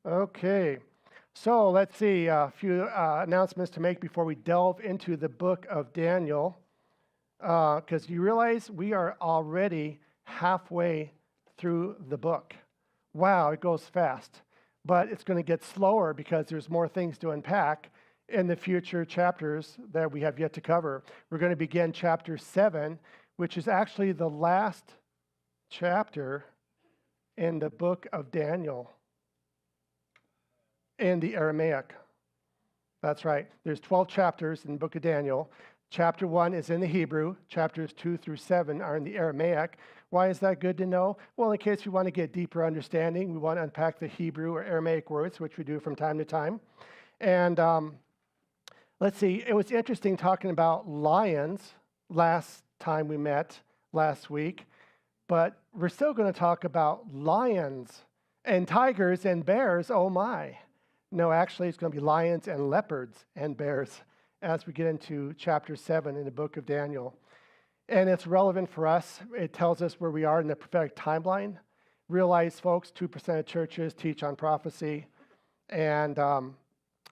Okay, so let's see, a few announcements to make before we delve into the book of Daniel. Because you realize we are already halfway through the book. Wow, it goes fast. But it's going to get slower because there's more things to unpack in the future chapters that we have yet to cover. We're going to begin chapter 7, which is actually the last chapter in the book of Daniel in the Aramaic. That's right. There's 12 chapters in the book of Daniel. Chapter 1 is in the Hebrew. Chapters 2 through 7 are in the Aramaic. Why is that good to know? Well, in case we want to get deeper understanding, we want to unpack the Hebrew or Aramaic words, which we do from time to time. And let's see, it was interesting talking about lions last time we met last week, but we're still going to talk about lions and tigers and bears. Oh my. No, actually, it's going to be lions and leopards and bears as we get into chapter 7 in the book of Daniel. And it's relevant for us. It tells us where we are in the prophetic timeline. Realize, folks, 2% of churches teach on prophecy, and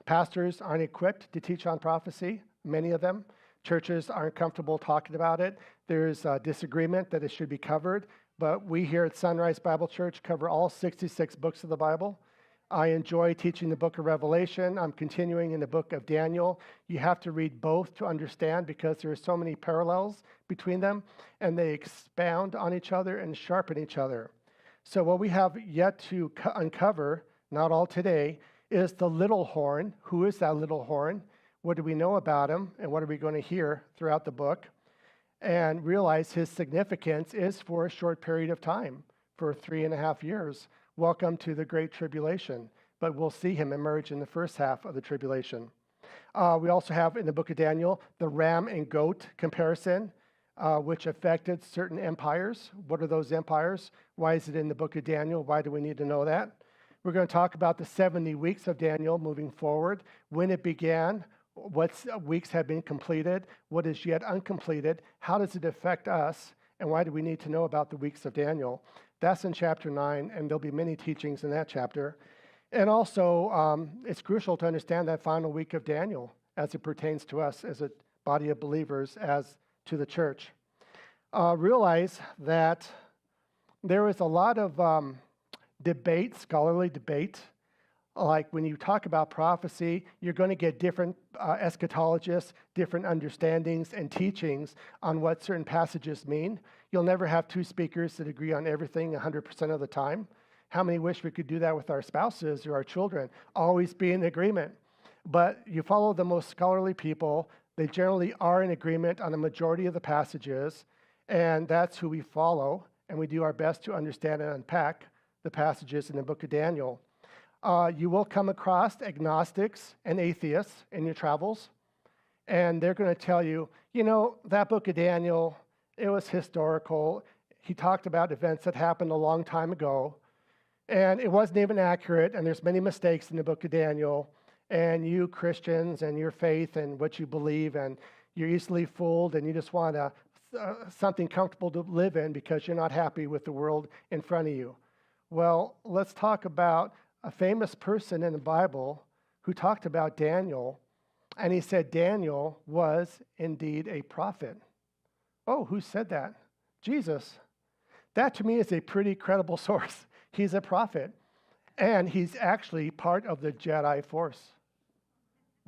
pastors aren't equipped to teach on prophecy, many of them. Churches aren't comfortable talking about it. There's a disagreement that it should be covered, but we here at Sunrise Bible Church cover all 66 books of the Bible. I enjoy teaching the book of Revelation. I'm continuing in the book of Daniel. You have to read both to understand because there are so many parallels between them, and they expound on each other and sharpen each other. So what we have yet to uncover, not all today, is the little horn. Who is that little horn? What do we know about him, and what are we going to hear throughout the book? And realize his significance is for a short period of time, for 3.5 years. Welcome to the Great Tribulation, but we'll see him emerge in the first half of the tribulation. We also have in the book of Daniel the ram and goat comparison, which affected certain empires. What are those empires? Why is it in the book of Daniel? Why do we need to know that? We're going to talk about the 70 weeks of Daniel moving forward, when it began, what weeks have been completed, what is yet uncompleted, how does it affect us, and why do we need to know about the weeks of Daniel? That's in chapter 9, and there'll be many teachings in that chapter. And also, it's crucial to understand that final week of Daniel as it pertains to us as a body of believers, as to the church. Realize that there is a lot of debate, scholarly debate. Like when you talk about prophecy, you're going to get different eschatologists, different understandings and teachings on what certain passages mean. You'll never have two speakers that agree on everything 100% of the time. How many wish we could do that with our spouses or our children? Always be in agreement. But you follow the most scholarly people. They generally are in agreement on the majority of the passages, and that's who we follow, and we do our best to understand and unpack the passages in the book of Daniel. You will come across agnostics and atheists in your travels, and they're going to tell you, you know, that book of Daniel, it was historical. He talked about events that happened a long time ago, and it wasn't even accurate, and there's many mistakes in the book of Daniel, and you Christians and your faith and what you believe, and you're easily fooled, and you just want something comfortable to live in because you're not happy with the world in front of you. Well, let's talk about a famous person in the Bible who talked about Daniel, and he said Daniel was indeed a prophet. Oh, who said that? Jesus. That to me is a pretty credible source. He's a prophet, and he's actually part of the Jedi Force.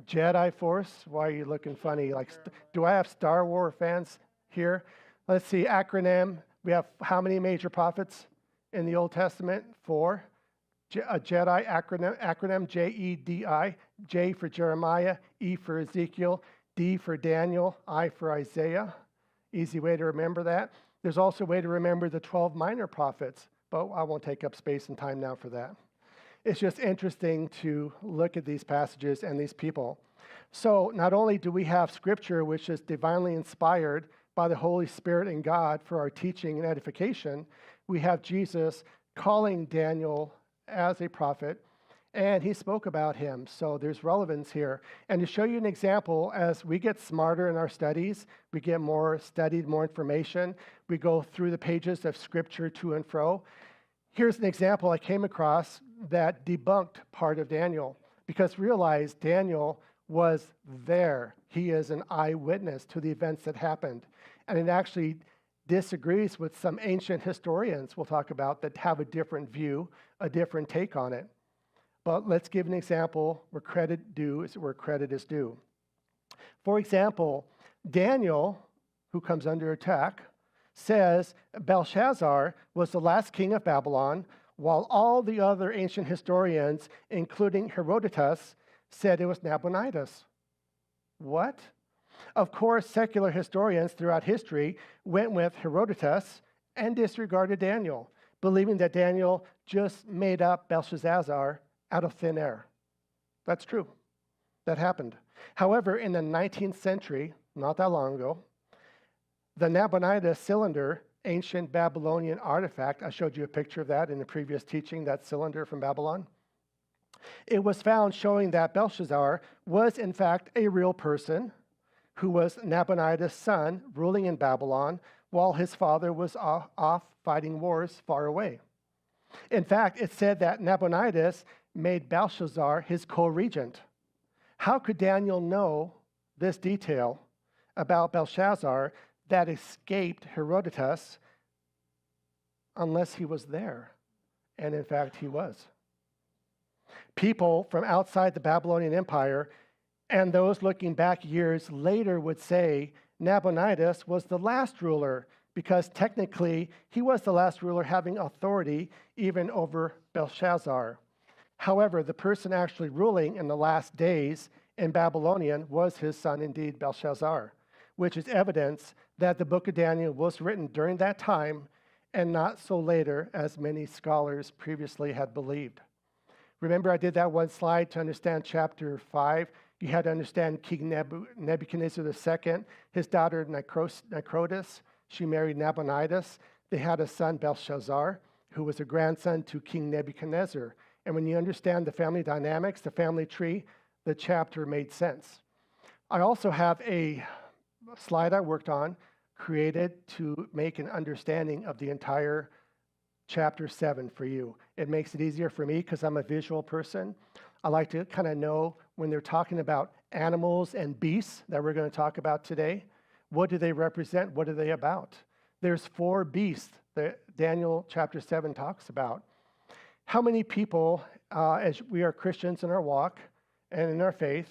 Jedi Force? Why are you looking funny? Like, do I have Star Wars fans here? Let's see, acronym. We have how many major prophets in the Old Testament? 4. A Jedi acronym, J-E-D-I, J for Jeremiah, E for Ezekiel, D for Daniel, I for Isaiah. Easy way to remember that. There's also a way to remember the 12 minor prophets, but I won't take up space and time now for that. It's just interesting to look at these passages and these people. So not only do we have Scripture, which is divinely inspired by the Holy Spirit and God for our teaching and edification, we have Jesus calling Daniel as a prophet, and he spoke about him. So there's relevance here. And to show you an example, as we get smarter in our studies, we get more studied, more information, we go through the pages of Scripture to and fro. Here's an example I came across. that debunked part of Daniel, because realize Daniel was there. He is an eyewitness to the events that happened. And it actually disagrees with some ancient historians we'll talk about that have a different view, a different take on it. But let's give an example where credit due is where credit is due. For example, Daniel, who comes under attack, says Belshazzar was the last king of Babylon, while all the other ancient historians, including Herodotus, said it was Nabonidus. What? Of course, secular historians throughout history went with Herodotus and disregarded Daniel, believing that Daniel just made up Belshazzar out of thin air. That's true. That happened. However, in the 19th century, not that long ago, the Nabonidus cylinder, ancient Babylonian artifact, I showed you a picture of that in the previous teaching, that cylinder from Babylon. It was found showing that Belshazzar was in fact a real person who was Nabonidus' son ruling in Babylon while his father was off fighting wars far away. In fact, it said that Nabonidus made Belshazzar his co-regent. How could Daniel know this detail about Belshazzar that escaped Herodotus unless he was there? And in fact, he was. People from outside the Babylonian Empire and those looking back years later would say Nabonidus was the last ruler because technically he was the last ruler having authority even over Belshazzar. However, the person actually ruling in the last days in Babylonian was his son indeed, Belshazzar, which is evidence that the book of Daniel was written during that time and not so later as many scholars previously had believed. Remember, I did that one slide to understand chapter 5. You had to understand King Nebuchadnezzar II, his daughter Nicodemus. She married Nabonidus. They had a son, Belshazzar, who was a grandson to King Nebuchadnezzar. And when you understand the family dynamics, the family tree, the chapter made sense. I also have a slide I worked on, created to make an understanding of the entire chapter 7 for you. It makes it easier for me because I'm a visual person. I like to kind of know when they're talking about animals and beasts that we're going to talk about today, what do they represent? What are they about? There's 4 beasts that Daniel chapter 7 talks about. How many people, as we are Christians in our walk and in our faith,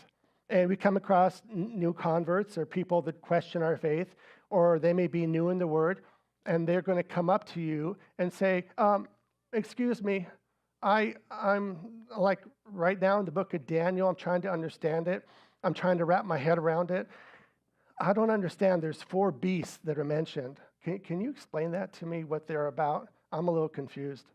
and we come across new converts or people that question our faith, or they may be new in the Word, and they're going to come up to you and say, excuse me, I'm like right now in the book of Daniel, I'm trying to understand it. I'm trying to wrap my head around it. I don't understand. There's 4 beasts that are mentioned. Can you explain that to me, what they're about? I'm a little confused.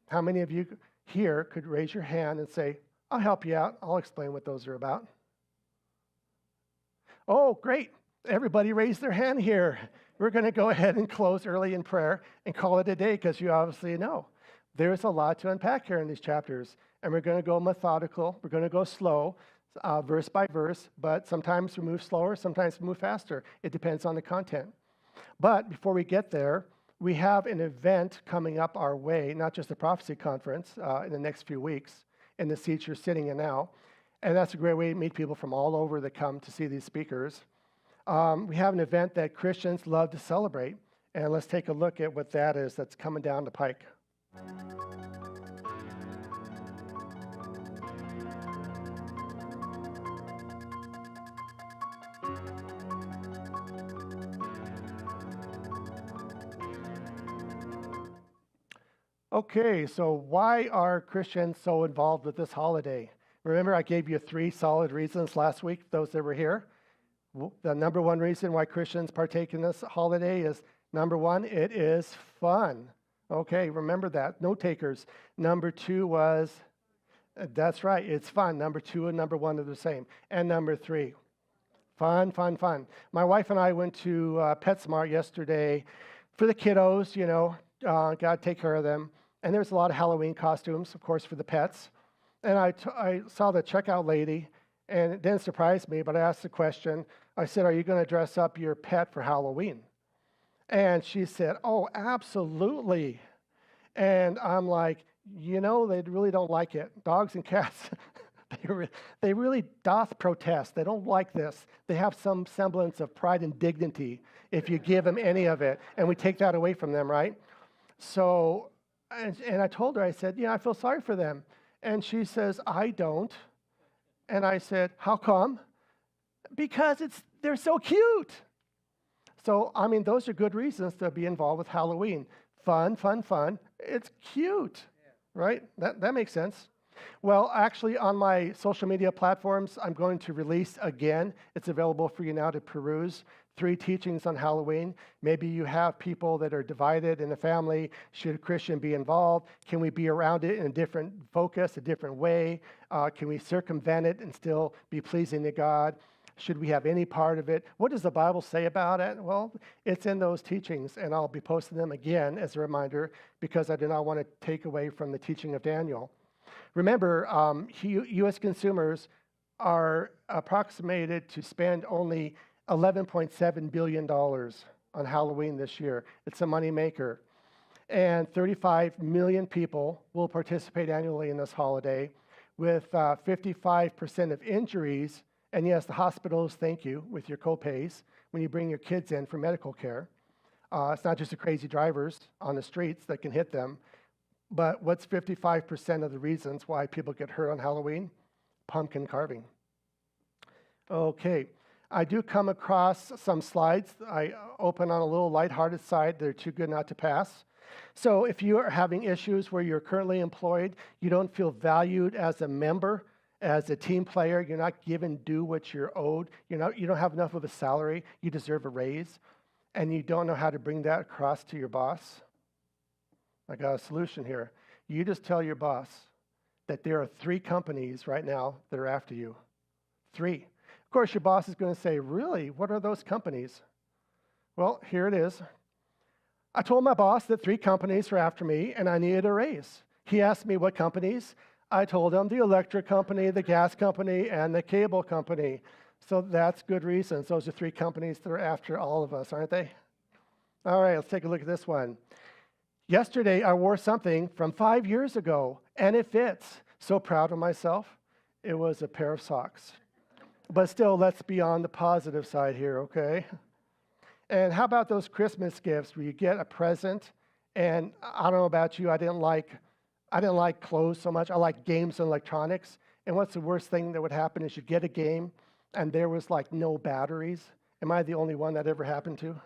How many of you here could raise your hand and say, I'll help you out. I'll explain what those are about. Oh, great. Everybody raised their hand here. We're going to go ahead and close early in prayer and call it a day because you obviously know. There's a lot to unpack here in these chapters, and we're going to go methodical. We're going to go slow, verse by verse, but sometimes we move slower, sometimes we move faster. It depends on the content. But before we get there, we have an event coming up our way, not just a prophecy conference in the next few weeks in the seats you're sitting in now. And that's a great way to meet people from all over that come to see these speakers. We have an event that Christians love to celebrate, and let's take a look at what that is that's coming down the pike. Okay, so why are Christians so involved with this holiday? Remember, I gave you 3 solid reasons last week, those that were here. The number 1 reason why Christians partake in this holiday is, number 1, it is fun. Okay, remember that. Note takers. Number 2 was, that's right, it's fun. Number 2 and number 1 are the same. And number 3, fun, fun, fun. My wife and I went to PetSmart yesterday for the kiddos, you know, got to take care of them. And there's a lot of Halloween costumes, of course, for the pets. And I saw the checkout lady, and it didn't surprise me, but I asked the question. I said, are you going to dress up your pet for Halloween? And she said, oh, absolutely. And I'm like, You know, they really don't like it. Dogs and cats, they really doth protest. They don't like this. They have some semblance of pride and dignity if you give them any of it, and we take that away from them, right? So, and I told her, I said, yeah, I feel sorry for them. And she says, I don't. And I said, how come? Because they're so cute. So, I mean, those are good reasons to be involved with Halloween. Fun, fun, fun. It's cute, right? That makes sense. Well, actually, on my social media platforms, I'm going to release again. It's available for you now to peruse. 3 teachings on Halloween. Maybe you have people that are divided in a family. Should a Christian be involved? Can we be around it in a different focus, a different way? Can we circumvent it and still be pleasing to God? Should we have any part of it? What does the Bible say about it? Well, it's in those teachings, and I'll be posting them again as a reminder because I do not want to take away from the teaching of Daniel. Remember, U.S. consumers are approximated to spend only $11.7 billion on Halloween this year. It's a money maker. And 35 million people will participate annually in this holiday with 55% of injuries. And yes, the hospitals thank you with your co-pays when you bring your kids in for medical care. It's not just the crazy drivers on the streets that can hit them, but what's 55% of the reasons why people get hurt on Halloween? Pumpkin carving. Okay, I do come across some slides. I open on a little lighthearted side. They're too good not to pass. So if you are having issues where you're currently employed, you don't feel valued as a member, as a team player, you're not given due what you're owed, you don't have enough of a salary, you deserve a raise, and you don't know how to bring that across to your boss, I got a solution here. You just tell your boss that there are 3 companies right now that are after you. 3. Of course, your boss is going to say, really? What are those companies? Well, here it is. I told my boss that 3 companies were after me and I needed a raise. He asked me what companies. I told him the electric company, the gas company, and the cable company. So that's good reasons. Those are 3 companies that are after all of us, aren't they? All right, let's take a look at this one. Yesterday, I wore something from 5 years ago, and it fits. So proud of myself. It was a pair of socks. But still, let's be on the positive side here, okay? And how about those Christmas gifts where you get a present, and I don't know about you, I didn't like clothes so much. I like games and electronics. And what's the worst thing that would happen is you get a game, and there was like no batteries. Am I the only one that ever happened to?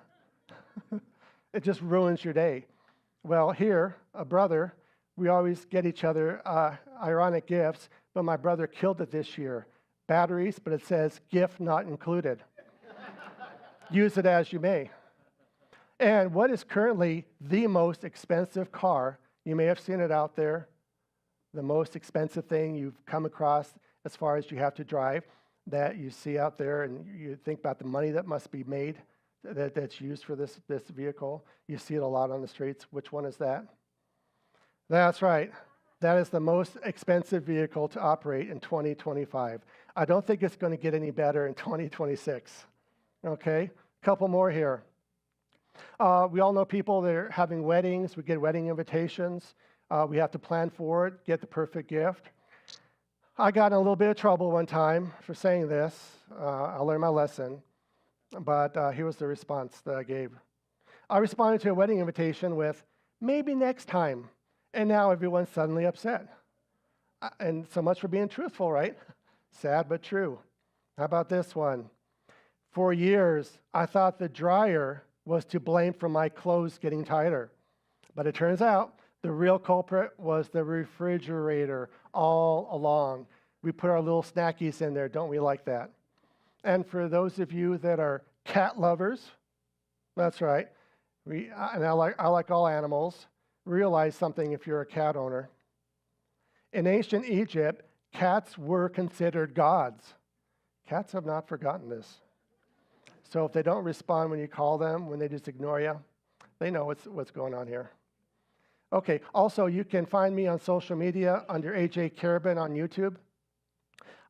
It just ruins your day. Well, here, a brother, we always get each other ironic gifts, but my brother killed it this year. Batteries, but it says gift not included. Use it as you may. And what is currently the most expensive car? You may have seen it out there. The most expensive thing you've come across as far as you have to drive that you see out there, and you think about the money that must be made that's used for this vehicle. You see it a lot on the streets. Which one is that? That's right. That is the most expensive vehicle to operate in 2025. I don't think it's going to get any better in 2026. Okay, a couple more here. We all know people that are having weddings. We get wedding invitations. We have to plan for it, get the perfect gift. I got in a little bit of trouble one time for saying this. I learned my lesson. But here was the response that I gave. I responded to a wedding invitation with, maybe next time. And now everyone's suddenly upset. And so much for being truthful, right? Sad but true. How about this one? For years, I thought the dryer was to blame for my clothes getting tighter. But it turns out the real culprit was the refrigerator all along. We put our little snackies in there, don't we like that? And for those of you that are cat lovers, that's right, and I like all animals, realize something if you're a cat owner. In ancient Egypt, cats were considered gods. Cats have not forgotten this. So if they don't respond when you call them, when they just ignore you, they know what's going on here. Okay, also you can find me on social media under AJ Karabin on YouTube.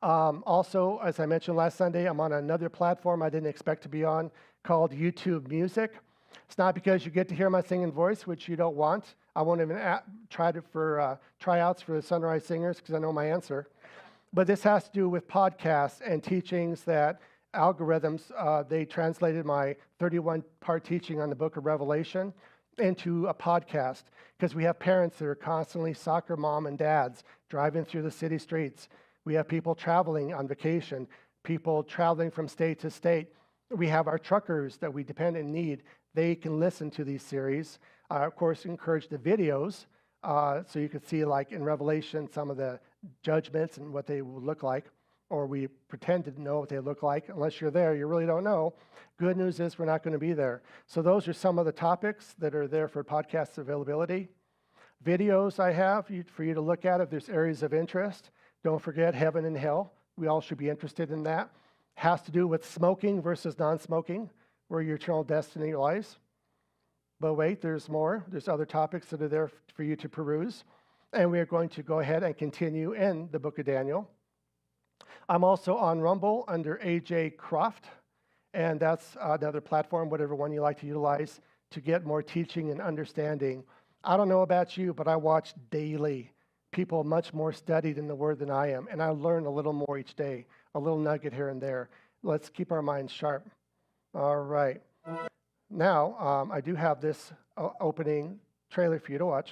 Also, as I mentioned last Sunday, I'm on another platform I didn't expect to be on called YouTube Music. It's not because you get to hear my singing voice, which you don't want. I won't even tryouts for the Sunrise Singers because I know my answer. But this has to do with podcasts and teachings that algorithms, they translated my 31-part teaching on the book of Revelation into a podcast because we have parents that are constantly soccer mom and dads driving through the city streets. We have people traveling on vacation, people traveling from state to state. We have our truckers that we depend and need. They can listen to these series. Of course, encourage the videos so you can see, like in Revelation, some of the judgments and what they will look like, or we pretend to know what they look like. Unless you're there, you really don't know. Good news is we're not going to be there. So those are some of the topics that are there for podcast availability. Videos I have for you to look at if there's areas of interest. Don't forget heaven and hell. We all should be interested in that. Has to do with smoking versus non-smoking, where your eternal destiny lies. But wait, there's more. There's other topics that are there for you to peruse. And we are going to go ahead and continue in the book of Daniel. I'm also on Rumble under AJ Croft, and that's another platform, whatever one you like to utilize, to get more teaching and understanding. I don't know about you, but I watch daily people much more studied in the Word than I am, and I learn a little more each day, a little nugget here and there. Let's keep our minds sharp. All right. Now, I do have this opening trailer for you to watch.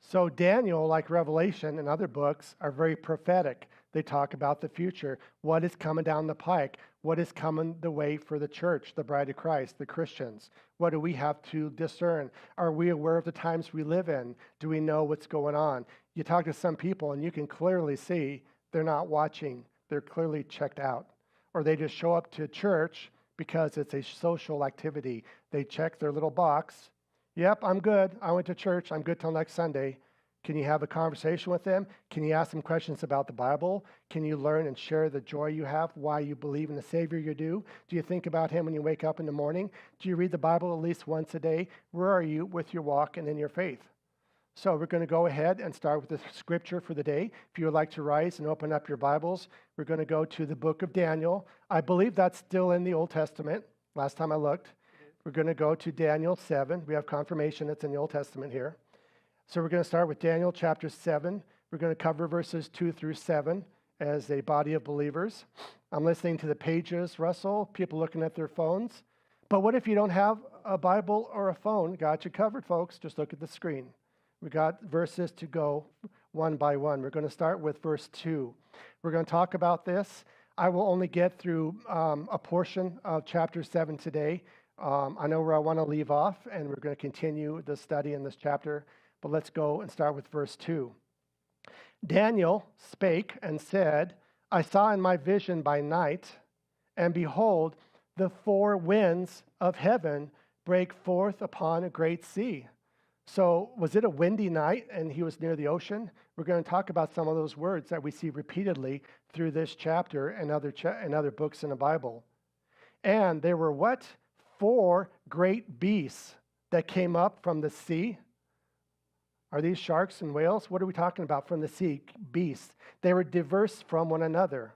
So Daniel, like Revelation and other books, are very prophetic. They talk about the future, what is coming down the pike, what is coming the way for the church, the bride of Christ, the Christians. What do we have to discern? Are we aware of the times we live in? Do we know what's going on? You talk to some people and you can clearly see they're not watching. They're clearly checked out. Or they just show up to church because it's a social activity. They check their little box. Yep, I'm good. I went to church. I'm good till next Sunday. Can you have a conversation with them? Can you ask them questions about the Bible? Can you learn and share the joy you have, why you believe in the Savior you do? Do you think about Him when you wake up in the morning? Do you read the Bible at least once a day? Where are you with your walk and in your faith? So we're going to go ahead and start with the scripture for the day. If you would like to rise and open up your Bibles, we're going to go to the book of Daniel. I believe that's still in the Old Testament, last time I looked. We're going to go to Daniel 7. We have confirmation it's in the Old Testament here. So we're going to start with Daniel chapter 7. We're going to cover verses 2 through 7 as a body of believers. I'm listening to the pages, Russell, people looking at their phones. But what if you don't have a Bible or a phone? Got you covered, folks. Just look at the screen. We got verses to go one by one. We're going to start with verse 2. We're going to talk about this. I will only get through a portion of chapter 7 today. I know where I want to leave off, and we're going to continue the study in this chapter. But let's go and start with verse 2. Daniel spake and said, I saw in my vision by night, and behold, the four winds of heaven break forth upon a great sea. So was it a windy night and he was near the ocean? We're going to talk about some of those words that we see repeatedly through this chapter and other books in the Bible. And there were what? 4 great beasts that came up from the sea. Are these sharks and whales? What are we talking about from the sea? Beasts. They were diverse from one another.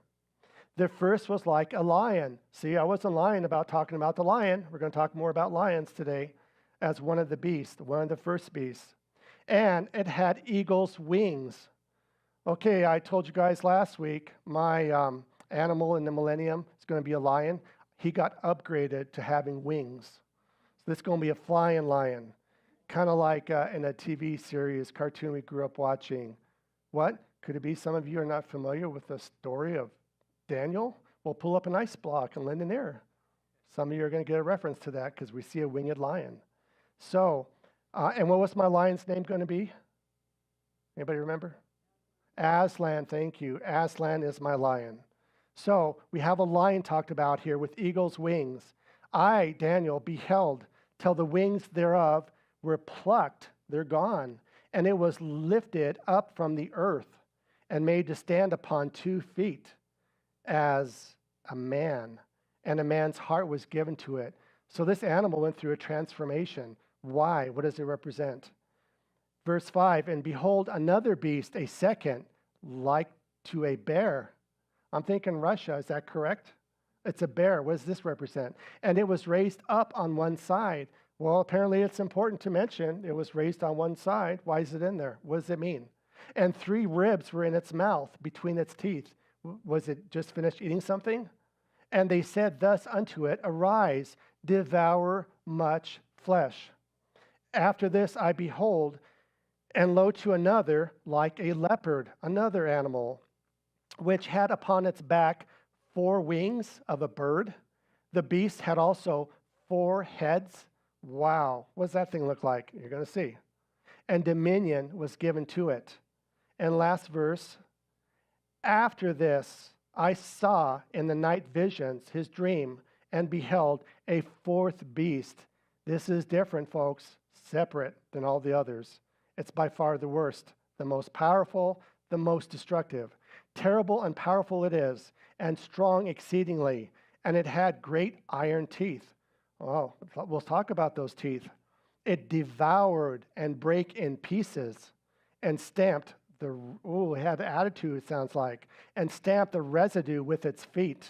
The first was like a lion. See, I wasn't lying about talking about the lion. We're going to talk more about lions today as one of the beasts, one of the first beasts. And it had eagle's wings. Okay, I told you guys last week, my animal in the millennium is going to be a lion. He got upgraded to having wings. So this is going to be a flying lion. Kind of like in a TV series, cartoon we grew up watching. What? Could it be some of you are not familiar with the story of Daniel? We'll pull up an ice block and lend an ear. Some of you are going to get a reference to that because we see a winged lion. So, and what was my lion's name going to be? Anybody remember? Aslan, thank you. Aslan is my lion. So we have a lion talked about here with eagle's wings. I, Daniel, beheld till the wings thereof were plucked, they're gone, and it was lifted up from the earth and made to stand upon 2 feet as a man, and a man's heart was given to it. So this animal went through a transformation. Why? What does it represent? Verse 5, and behold, another beast, a second, like to a bear. I'm thinking Russia, is that correct? It's a bear. What does this represent? And it was raised up on one side. Well, apparently it's important to mention it was raised on one side. Why is it in there? What does it mean? And 3 ribs were in its mouth between its teeth. Was it just finished eating something? And they said thus unto it, arise, devour much flesh. After this I behold, and lo, to another, like a leopard, another animal, which had upon its back 4 wings of a bird. The beast had also 4 heads. Wow, what does that thing look like? You're going to see. And dominion was given to it. And last verse, after this I saw in the night visions his dream, and beheld a 4th beast. This is different, folks, separate than all the others. It's by far the worst, the most powerful, the most destructive. Terrible and powerful it is, and strong exceedingly, and it had great iron teeth. Oh, we'll talk about those teeth. It devoured and brake in pieces, and stamped it had attitude, it sounds like, and stamped the residue with its feet.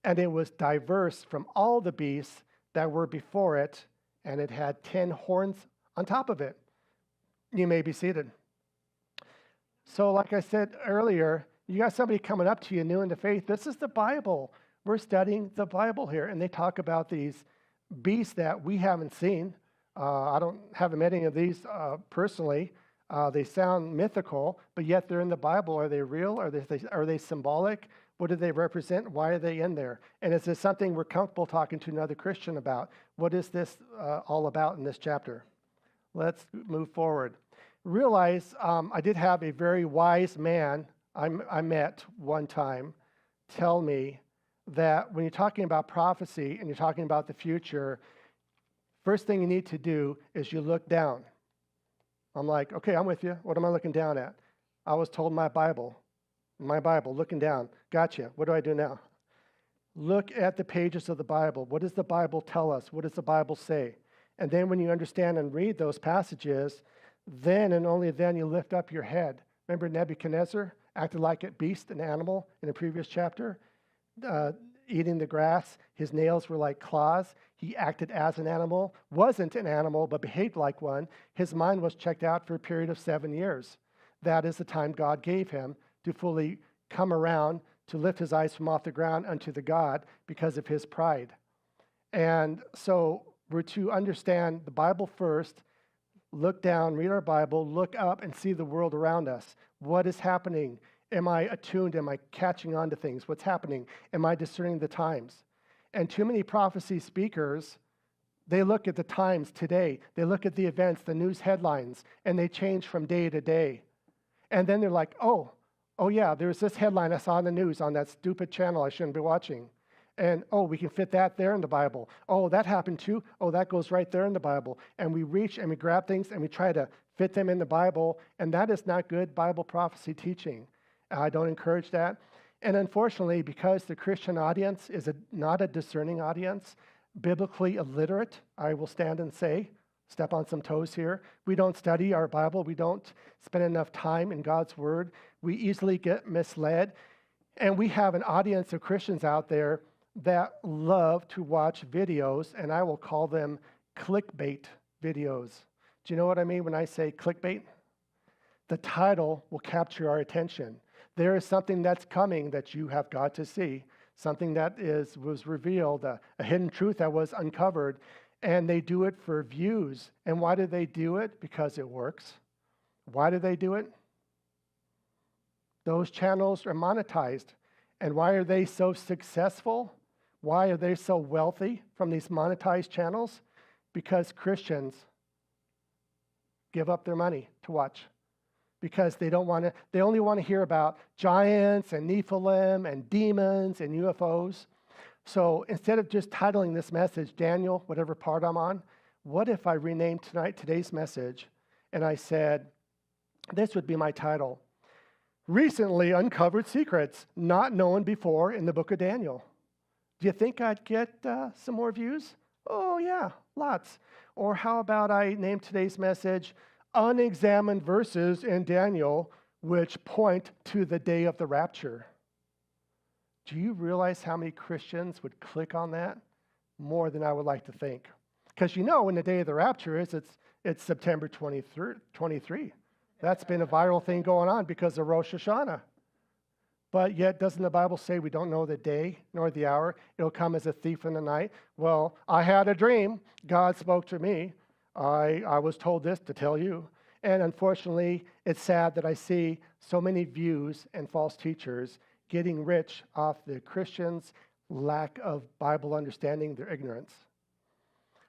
And it was diverse from all the beasts that were before it, and it had 10 horns on top of it. You may be seated. So like I said earlier, you got somebody coming up to you new in the faith. This is the Bible. We're studying the Bible here, and they talk about these beasts that we haven't seen. I haven't met any of these personally. They sound mythical, but yet they're in the Bible. Are they real? Are they symbolic? What do they represent? Why are they in there? And is this something we're comfortable talking to another Christian about? What is this all about in this chapter? Let's move forward. Realize I did have a very wise man I met one time tell me that when you're talking about prophecy and you're talking about the future, first thing you need to do is you look down. I'm like, okay, I'm with you. What am I looking down at? I was told my Bible, looking down. Gotcha. What do I do now? Look at the pages of the Bible. What does the Bible tell us? What does the Bible say? And then when you understand and read those passages, then and only then you lift up your head. Remember Nebuchadnezzar acted like a beast, an animal in a previous chapter, eating the grass. His nails were like claws. He acted as an animal, wasn't an animal, but behaved like one. His mind was checked out for a period of 7 years. That is the time God gave him to fully come around, to lift his eyes from off the ground unto the God because of his pride. And so we're to understand the Bible first, look down, read our Bible, look up and see the world around us. What is happening? Am I attuned? Am I catching on to things? What's happening? Am I discerning the times? And too many prophecy speakers, they look at the times today. They look at the events, the news headlines, and they change from day to day. And then they're like, oh yeah, there's this headline I saw in the news on that stupid channel I shouldn't be watching. And, we can fit that there in the Bible. Oh, that happened too. Oh, that goes right there in the Bible. And we reach and we grab things and we try to fit them in the Bible. And that is not good Bible prophecy teaching. I don't encourage that. And unfortunately, because the Christian audience is not a discerning audience, biblically illiterate, I will stand and say, step on some toes here. We don't study our Bible. We don't spend enough time in God's Word. We easily get misled. And we have an audience of Christians out there that love to watch videos, and I will call them clickbait videos. Do you know what I mean when I say clickbait? The title will capture our attention. There is something that's coming that you have got to see, something that was revealed, a hidden truth that was uncovered, and they do it for views. And why do they do it? Because it works. Why do they do it? Those channels are monetized. And why are they so successful? Why are they so wealthy from these monetized channels? Because Christians give up their money to watch. Because they only want to hear about giants and Nephilim and demons and UFOs. So instead of just titling this message, Daniel, whatever part I'm on, what if I renamed today's message and I said, this would be my title: Recently Uncovered Secrets Not Known Before in the Book of Daniel. Do you think I'd get some more views? Oh yeah, lots. Or how about I name today's message, Unexamined Verses in Daniel which point to the day of the rapture? Do you realize how many Christians would click on that? More than I would like to think. Because you know when the day of the rapture is, it's September 23. That's been a viral thing going on because of Rosh Hashanah. But yet, doesn't the Bible say we don't know the day nor the hour? It'll come as a thief in the night. Well, I had a dream. God spoke to me. I was told this to tell you. And unfortunately, it's sad that I see so many views and false teachers getting rich off the Christians' lack of Bible understanding, their ignorance.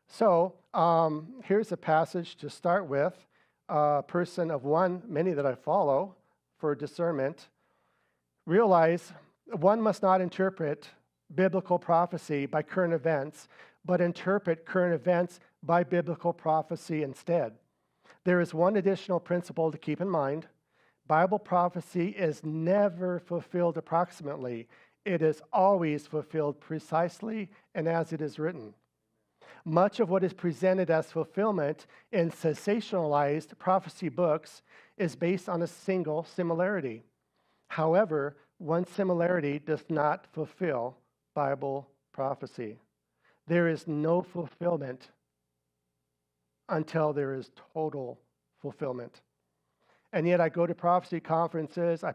So here's a passage to start with. A person of many that I follow for discernment, realize one must not interpret biblical prophecy by current events, but interpret current events by biblical prophecy instead. There is one additional principle to keep in mind. Bible prophecy is never fulfilled approximately. It is always fulfilled precisely and as it is written. Much of what is presented as fulfillment in sensationalized prophecy books is based on a single similarity. However, one similarity does not fulfill Bible prophecy. There is no fulfillment until there is total fulfillment. And yet I go to prophecy conferences, I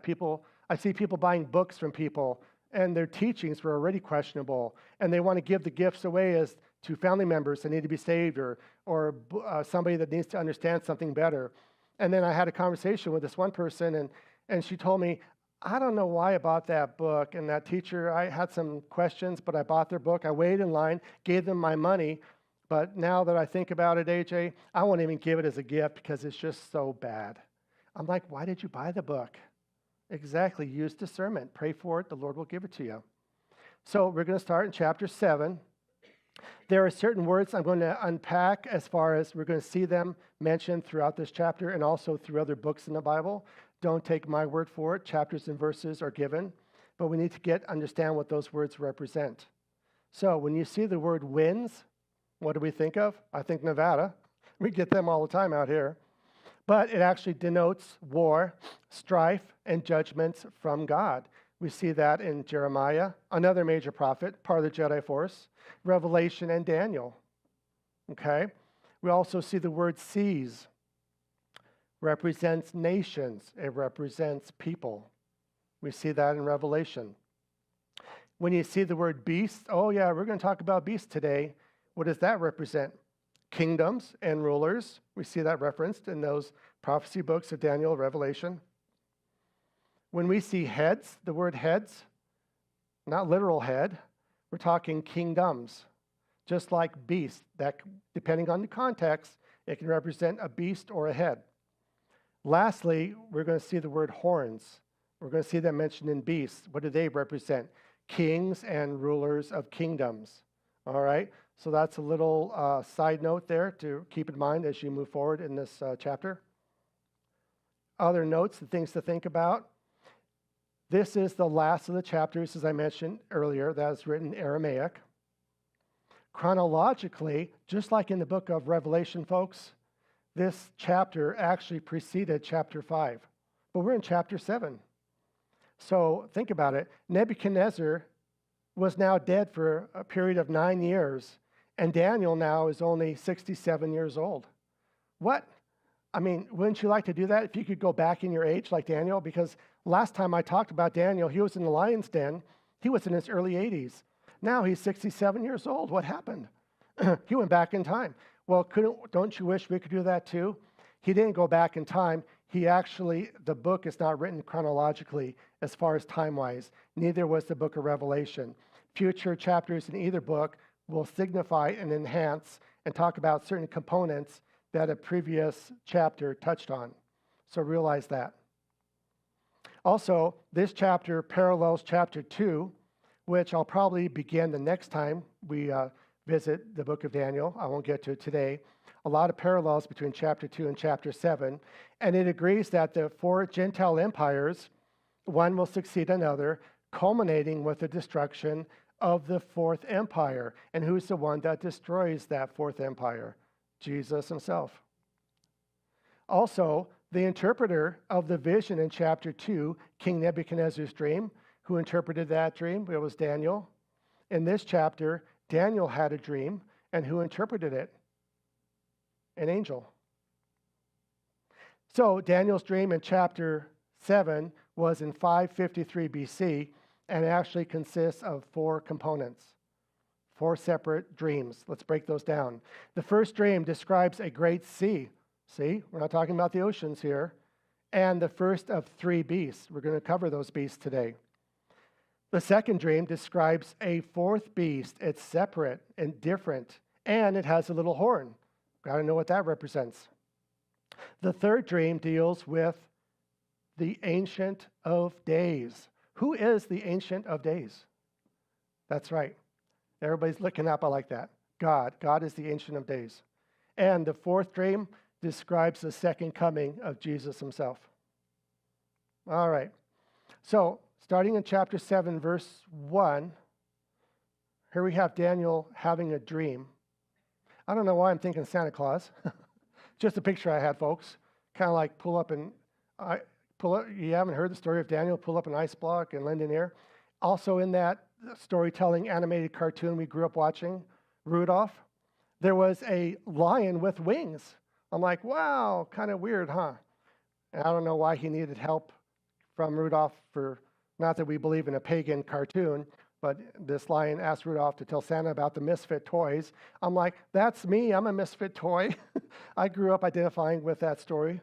see people buying books from people, and their teachings were already questionable, and they want to give the gifts away as to family members that need to be saved, or somebody that needs to understand something better. And then I had a conversation with this one person, and she told me, I don't know why I bought that book. And that teacher, I had some questions, but I bought their book. I waited in line, gave them my money. But now that I think about it, AJ, I won't even give it as a gift because it's just so bad. I'm like, why did you buy the book? Exactly. Use discernment. Pray for it. The Lord will give it to you. So we're going to start in chapter 7. There are certain words I'm going to unpack as far as we're going to see them mentioned throughout this chapter and also through other books in the Bible. Don't take my word for it. Chapters and verses are given, but we need to understand what those words represent. So when you see the word winds, what do we think of? I think Nevada. We get them all the time out here. But it actually denotes war, strife, and judgments from God. We see that in Jeremiah, another major prophet, part of the Jedi force, Revelation, and Daniel. Okay? We also see the word seas. Represents nations. It represents people. We see that in Revelation. When you see the word beast, oh yeah, we're going to talk about beasts today. What does that represent? Kingdoms and rulers. We see that referenced in those prophecy books of Daniel, Revelation. When we see heads, the word heads, not literal head, we're talking kingdoms. Just like beast, that depending on the context, it can represent a beast or a head. Lastly, we're going to see the word horns. We're going to see them mentioned in beasts. What do they represent? Kings and rulers of kingdoms. All right? So that's a little side note there to keep in mind as you move forward in this chapter. Other notes and things to think about. This is the last of the chapters, as I mentioned earlier, that is written in Aramaic. Chronologically, just like in the book of Revelation, folks, this chapter actually preceded chapter 5. But we're in chapter 7. So think about it. Nebuchadnezzar was now dead for a period of 9 years, and Daniel now is only 67 years old. What? I mean, wouldn't you like to do that if you could go back in your age like Daniel? Because last time I talked about Daniel, he was in the lion's den. He was in his early 80s. Now he's 67 years old. What happened? He went back in time. Well, don't you wish we could do that too? He didn't go back in time. The book is not written chronologically as far as time-wise. Neither was the book of Revelation. Future chapters in either book will signify and enhance and talk about certain components that a previous chapter touched on. So realize that. Also, this chapter parallels chapter 2, which I'll probably begin the next time we visit the book of Daniel. I won't get to it today. A lot of parallels between chapter 2 and chapter 7. And it agrees that the 4 Gentile empires, one will succeed another, culminating with the destruction of the 4th empire. And who's the one that destroys that 4th empire? Jesus himself. Also, the interpreter of the vision in chapter 2, King Nebuchadnezzar's dream, who interpreted that dream? It was Daniel. In this chapter, Daniel had a dream, and who interpreted it? An angel. So Daniel's dream in chapter 7 was in 553 BC, and actually consists of 4 components, 4 separate dreams. Let's break those down. The first dream describes a great sea. See, we're not talking about the oceans here. And the first of 3 beasts. We're going to cover those beasts today. The second dream describes a 4th beast. It's separate and different, and it has a little horn. Got to know what that represents. The third dream deals with the Ancient of Days. Who is the Ancient of Days? That's right. Everybody's looking up. I like that. God. God is the Ancient of Days. And the 4th dream describes the second coming of Jesus himself. All right. So, starting in chapter 7, verse 1, here we have Daniel having a dream. I don't know why I'm thinking Santa Claus. Just a picture I had, folks. Kind of like you haven't heard the story of Daniel, pull up an ice block and lend an ear. Also in that storytelling animated cartoon we grew up watching, Rudolph, there was a lion with wings. I'm like, wow, kind of weird, huh? And I don't know why he needed help from Rudolph not that we believe in a pagan cartoon, but this lion asked Rudolph to tell Santa about the misfit toys. I'm like, that's me. I'm a misfit toy. I grew up identifying with that story.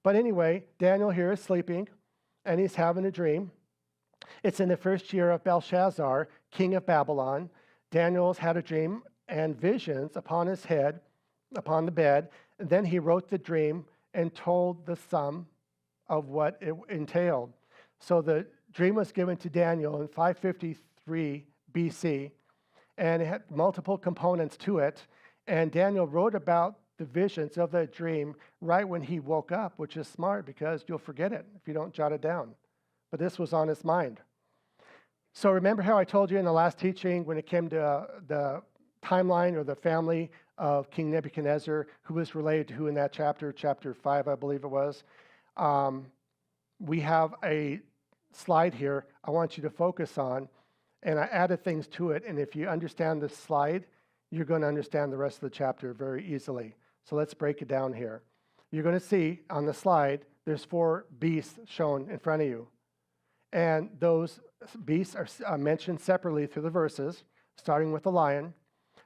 But anyway, Daniel here is sleeping, and he's having a dream. It's in the first year of Belshazzar, king of Babylon. Daniel's had a dream and visions upon his head, upon the bed. And then he wrote the dream and told the sum of what it entailed. So the dream was given to Daniel in 553 BC, and it had multiple components to it. And Daniel wrote about the visions of that dream right when he woke up, which is smart because you'll forget it if you don't jot it down. But this was on his mind. So remember how I told you in the last teaching when it came to the timeline or the family of King Nebuchadnezzar, who was related to who in that chapter 5, I believe it was. We have a slide here I want you to focus on, and I added things to it, and if you understand this slide, you're going to understand the rest of the chapter very easily. So let's break it down here. You're going to see on the slide, there's 4 beasts shown in front of you. And those beasts are mentioned separately through the verses, starting with the lion.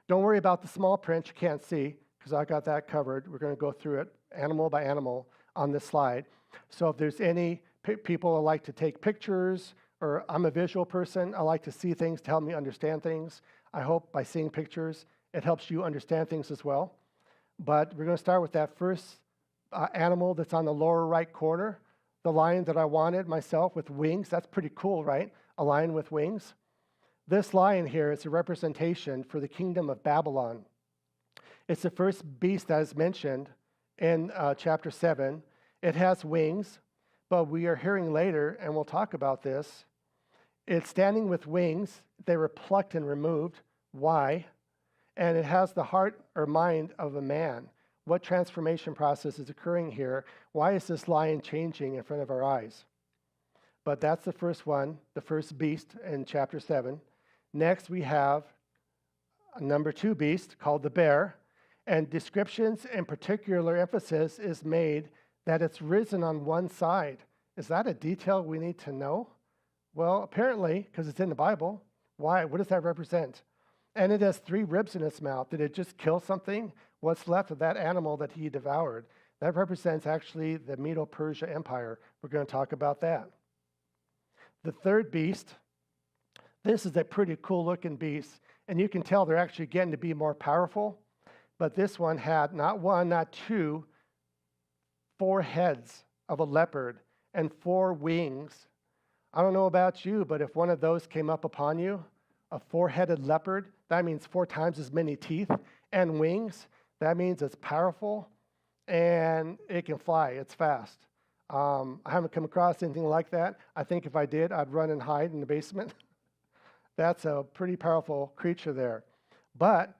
Don't worry about the small print you can't see, because I got that covered. We're going to go through it animal by animal on this slide. So if there's any people who like to take pictures, or I'm a visual person, I like to see things to help me understand things. I hope by seeing pictures, it helps you understand things as well. But we're going to start with that first animal that's on the lower right corner, the lion that I wanted myself with wings. That's pretty cool, right? A lion with wings. This lion here is a representation for the kingdom of Babylon. It's the first beast that is mentioned in chapter 7. It has wings, but we are hearing later, and we'll talk about this, it's standing with wings. They were plucked and removed. Why? And it has the heart or mind of a man. What transformation process is occurring here? Why is this lion changing in front of our eyes? But that's the first one, the first beast in chapter 7. Next, we have a number 2 beast called the bear. And descriptions and particular emphasis is made that it's risen on one side. Is that a detail we need to know? Well, apparently, because it's in the Bible. Why? What does that represent? And it has 3 ribs in its mouth. Did it just kill something? What's left of that animal that he devoured? That represents actually the Medo-Persia Empire. We're going to talk about that. The third beast, this is a pretty cool looking beast, and you can tell they're actually getting to be more powerful. But this one had not one, not two, 4 heads of a leopard and 4 wings. I don't know about you, but if one of those came up upon you, a 4-headed leopard, that means 4 times as many teeth and wings. That means it's powerful and it can fly. It's fast. I haven't come across anything like that. I think if I did, I'd run and hide in the basement. That's a pretty powerful creature there. But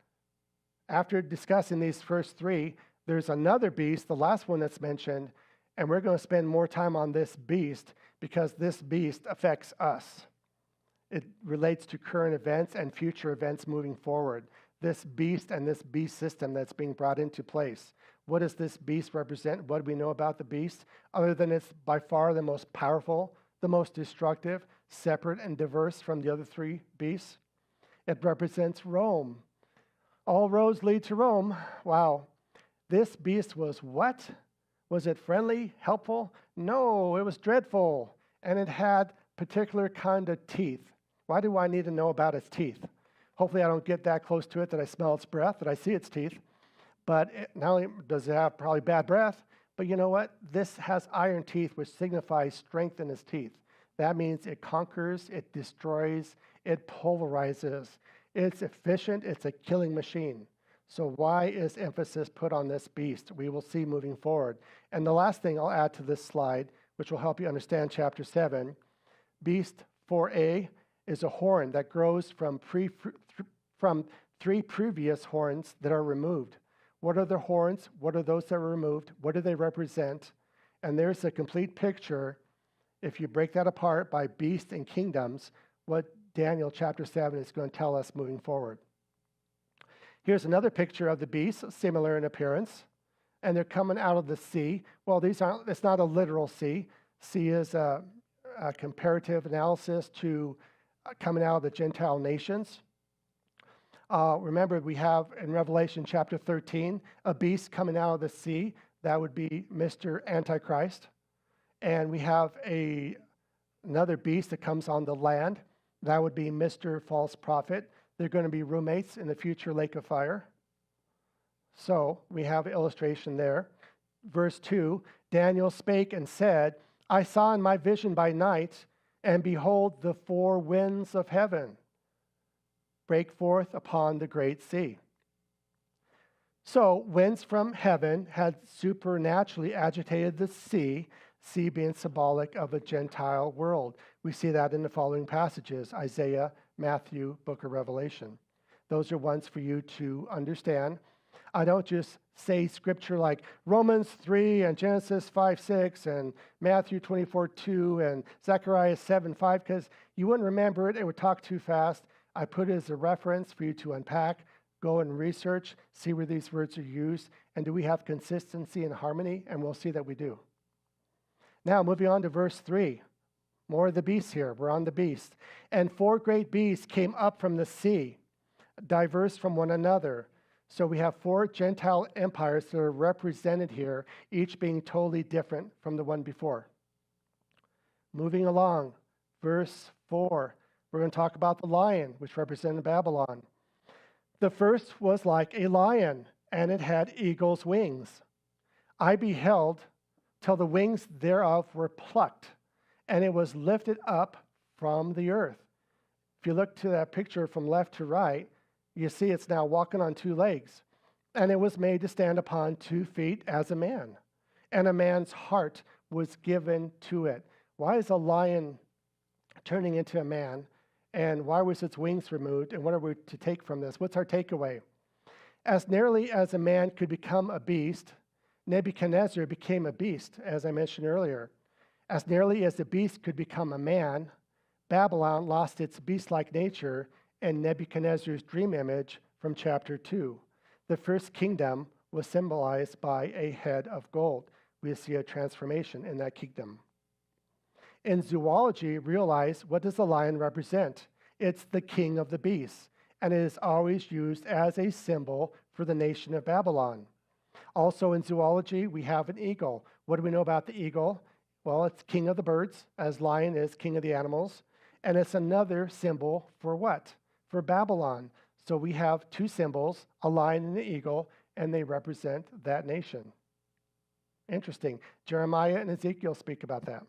after discussing these first 3, there's another beast, the last one that's mentioned, and we're going to spend more time on this beast because this beast affects us. It relates to current events and future events moving forward. This beast and this beast system that's being brought into place. What does this beast represent? What do we know about the beast? Other than it's by far the most powerful, the most destructive, separate and diverse from the other 3 beasts. It represents Rome. All roads lead to Rome. Wow. This beast was what? Was it friendly, helpful? No, it was dreadful. And it had particular kind of teeth. Why do I need to know about its teeth? Hopefully I don't get that close to it that I smell its breath, that I see its teeth. But not only does it have probably bad breath, but you know what? This has iron teeth, which signifies strength in its teeth. That means it conquers, it destroys, it pulverizes. It's efficient, it's a killing machine. So why is emphasis put on this beast? We will see moving forward. And the last thing I'll add to this slide, which will help you understand chapter 7, beast 4a is a horn that grows from 3 previous horns that are removed. What are the horns? What are those that were removed? What do they represent? And there's a complete picture, if you break that apart by beast and kingdoms, what Daniel chapter 7 is going to tell us moving forward. Here's another picture of the beast, similar in appearance, and they're coming out of the sea. Well, it's not a literal sea. Sea is a comparative analysis to coming out of the Gentile nations. Remember, we have in Revelation chapter 13 a beast coming out of the sea. That would be Mr. Antichrist. And we have another beast that comes on the land. That would be Mr. False Prophet. They're going to be roommates in the future lake of fire. So we have an illustration there. Verse 2, Daniel spake and said, I saw in my vision by night, and behold, the 4 winds of heaven break forth upon the great sea. So winds from heaven had supernaturally agitated the sea being symbolic of a Gentile world. We see that in the following passages, Isaiah, Matthew, book of Revelation. Those are ones for you to understand. I don't just say scripture like Romans 3 and Genesis 5:6 and Matthew 24:2 and Zechariah 7:5 because you wouldn't remember it. It would talk too fast. I put it as a reference for you to unpack, go and research, see where these words are used, and do we have consistency and harmony? And we'll see that we do. Now, moving on to verse 3. More of the beasts here. We're on the beast. And 4 great beasts came up from the sea, diverse from one another. So we have 4 Gentile empires that are represented here, each being totally different from the one before. Moving along, verse 4. We're going to talk about the lion, which represented Babylon. The first was like a lion, and it had eagle's wings. I beheld till the wings thereof were plucked, and it was lifted up from the earth. If you look to that picture from left to right, you see it's now walking on 2 legs. And it was made to stand upon 2 feet as a man. And a man's heart was given to it. Why is a lion turning into a man? And why was its wings removed? And what are we to take from this? What's our takeaway? As nearly as a man could become a beast, Nebuchadnezzar became a beast, as I mentioned earlier. As nearly as the beast could become a man, Babylon lost its beast-like nature and Nebuchadnezzar's dream image from chapter 2. The first kingdom was symbolized by a head of gold. We see a transformation in that kingdom. In zoology, realize, what does the lion represent? It's the king of the beasts, and it is always used as a symbol for the nation of Babylon. Also in zoology, we have an eagle. What do we know about the eagle? Well, it's king of the birds, as lion is king of the animals. And it's another symbol for what? For Babylon. So we have two symbols, a lion and an eagle, and they represent that nation. Interesting. Jeremiah and Ezekiel speak about that.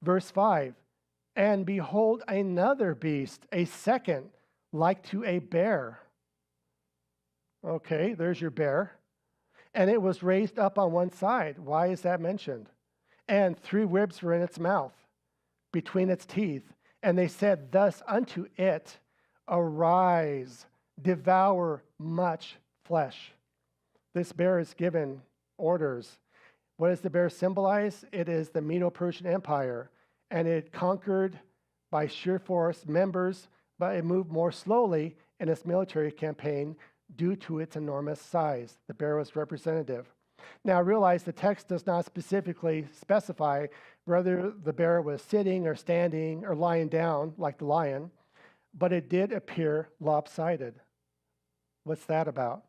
Verse 5, and behold another beast, a second, like to a bear. Okay, there's your bear. And it was raised up on one side. Why is that mentioned? And 3 ribs were in its mouth, between its teeth. And they said thus unto it, arise, devour much flesh. This bear is given orders. What does the bear symbolize? It is the Medo-Persian Empire, and it conquered by sheer force members, but it moved more slowly in its military campaign due to its enormous size. The bear was representative. Now realize the text does not specifically specify whether the bear was sitting or standing or lying down like the lion, but it did appear lopsided. What's that about?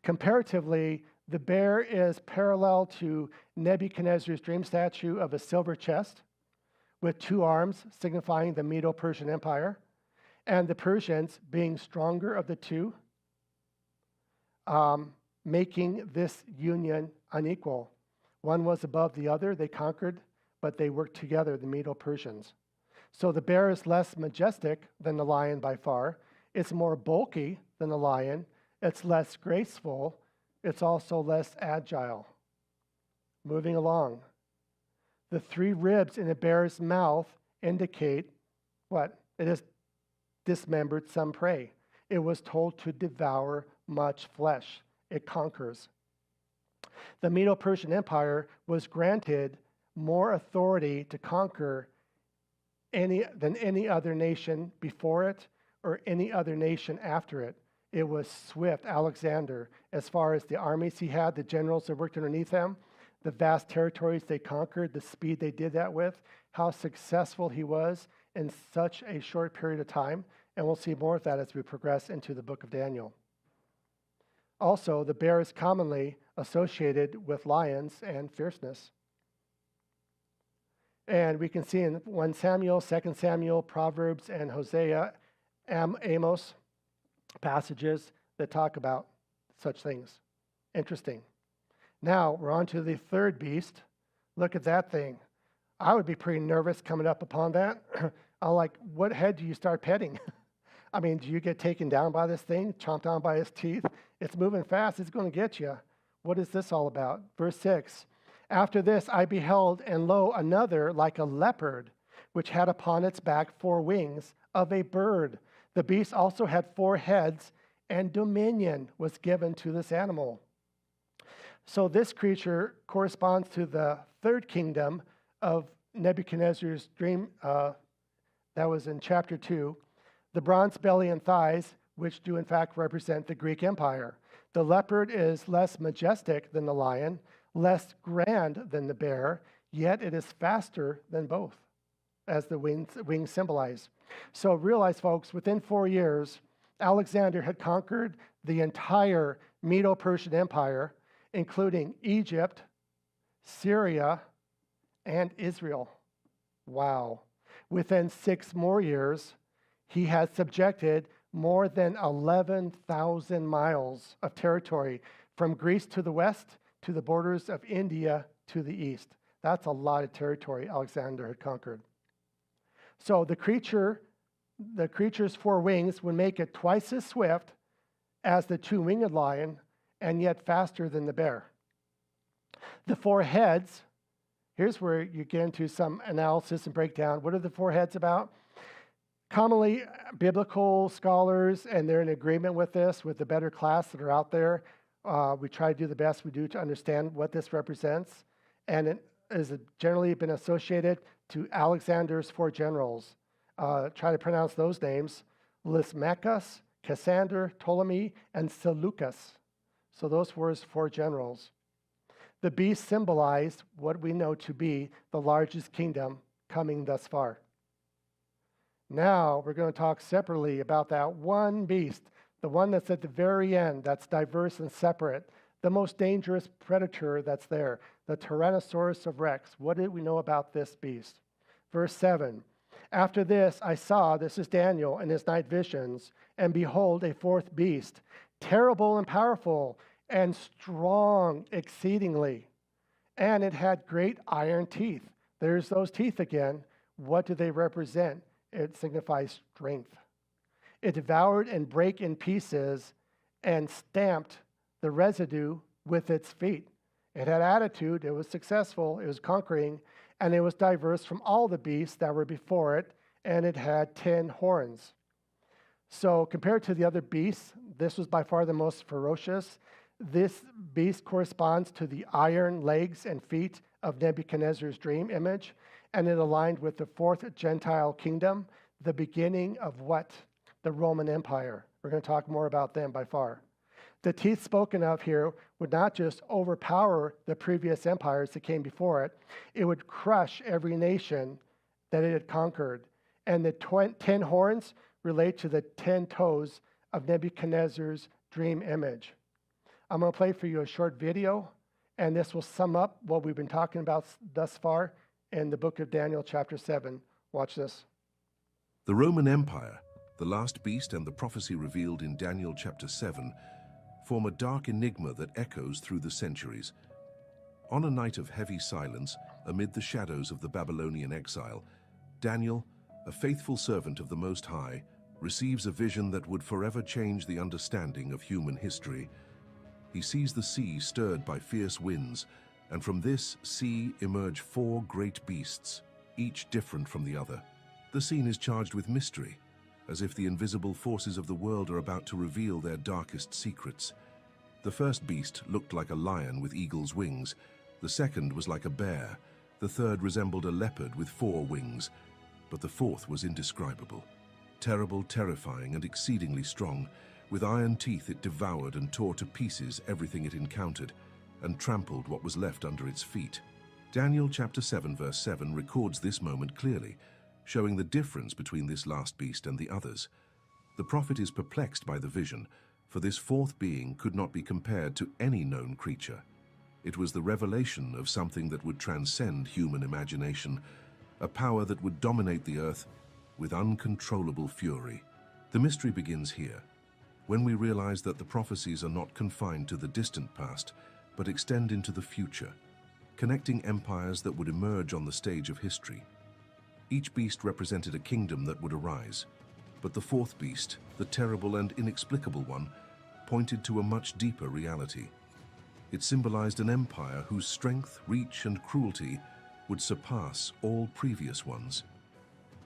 Comparatively, the bear is parallel to Nebuchadnezzar's dream statue of a silver chest with 2 arms signifying the Medo-Persian Empire, and the Persians being stronger of the two, making this union unequal. One was above the other. They conquered, but they worked together, the Medo-Persians. So the bear is less majestic than the lion by far. It's more bulky than the lion. It's less graceful. It's also less agile. Moving along. The 3 ribs in a bear's mouth indicate what? It has dismembered some prey. It was told to devour much flesh. It conquers. The Medo-Persian Empire was granted more authority to conquer than any other nation before it or any other nation after it. It was swift. Alexander, as far as the armies he had, the generals that worked underneath him, the vast territories they conquered, the speed they did that with, how successful he was in such a short period of time. And we'll see more of that as we progress into the book of Daniel. Also, the bear is commonly associated with lions and fierceness. And we can see in 1 Samuel, 2 Samuel, Proverbs, and Hosea, Amos passages that talk about such things. Interesting. Now, we're on to the 3rd beast. Look at that thing. I would be pretty nervous coming up upon that. I'm like, what head do you start petting? I mean, do you get taken down by this thing, chomped on by its teeth? It's moving fast. It's going to get you. What is this all about? Verse 6. After this I beheld, and lo, another like a leopard, which had upon its back 4 wings of a bird. The beast also had 4 heads, and dominion was given to this animal. So this creature corresponds to the 3rd kingdom of Nebuchadnezzar's dream that was in chapter 2. The bronze belly and thighs, which do in fact represent the Greek Empire. The leopard is less majestic than the lion, less grand than the bear, yet it is faster than both, as the wings symbolize. So realize, folks, within 4 years, Alexander had conquered the entire Medo-Persian Empire, including Egypt, Syria, and Israel. Wow. Within 6 more years, he had subjected more than 11,000 miles of territory from Greece to the west to the borders of India to the east. That's a lot of territory Alexander had conquered. So the creature's 4 wings would make it twice as swift as the 2-winged lion, and yet faster than the bear. The 4 heads, here's where you get into some analysis and breakdown. What are the 4 heads about? Commonly, biblical scholars, and they're in agreement with this, with the better class that are out there, we try to do the best we do to understand what this represents. And it has generally been associated to Alexander's 4 generals. Try to pronounce those names: Lysimachus, Cassander, Ptolemy, and Seleucus. So those were his 4 generals. The beast symbolized what we know to be the largest kingdom coming thus far. Now we're going to talk separately about that one beast, the one that's at the very end, that's diverse and separate, the most dangerous predator that's there, the Tyrannosaurus of Rex. What did we know about this beast? Verse 7, after this I saw, this is Daniel in his night visions, and behold, a fourth beast, terrible and powerful and strong exceedingly. And it had great iron teeth. There's those teeth again. What do they represent? It signifies strength. It devoured and brake in pieces and stamped the residue with its feet. It had attitude, it was successful, it was conquering, and it was diverse from all the beasts that were before it, and it had 10 horns. So compared to the other beasts, this was by far the most ferocious. This beast corresponds to the iron legs and feet of Nebuchadnezzar's dream image, and it aligned with the fourth Gentile kingdom, the beginning of what? The Roman Empire. We're going to talk more about them by far. The teeth spoken of here would not just overpower the previous empires that came before it, it would crush every nation that it had conquered. And the 10 horns relate to the 10 toes of Nebuchadnezzar's dream image. I'm going to play for you a short video, and this will sum up what we've been talking about thus far in the book of Daniel, chapter 7. Watch this. The Roman Empire, the last beast and the prophecy revealed in Daniel chapter 7 form a dark enigma that echoes through the centuries. On a night of heavy silence, amid the shadows of the Babylonian exile, Daniel, a faithful servant of the Most High, receives a vision that would forever change the understanding of human history. He sees the sea stirred by fierce winds, and from this sea emerge 4 great beasts, each different from the other. The scene is charged with mystery, as if the invisible forces of the world are about to reveal their darkest secrets. The first beast looked like a lion with eagle's wings. The second was like a bear. The third resembled a leopard with 4 wings. But the fourth was indescribable. Terrible, terrifying, and exceedingly strong. With iron teeth it devoured and tore to pieces everything it encountered, and trampled what was left under its feet. Daniel chapter 7 verse 7 records this moment clearly, showing the difference between this last beast and the others. The prophet is perplexed by the vision, for this fourth being could not be compared to any known creature. It was the revelation of something that would transcend human imagination, a power that would dominate the earth with uncontrollable fury. The mystery begins here, when we realize that the prophecies are not confined to the distant past, but extend into the future, connecting empires that would emerge on the stage of history. Each beast represented a kingdom that would arise, but the fourth beast, the terrible and inexplicable one, pointed to a much deeper reality. It symbolized an empire whose strength, reach, and cruelty would surpass all previous ones.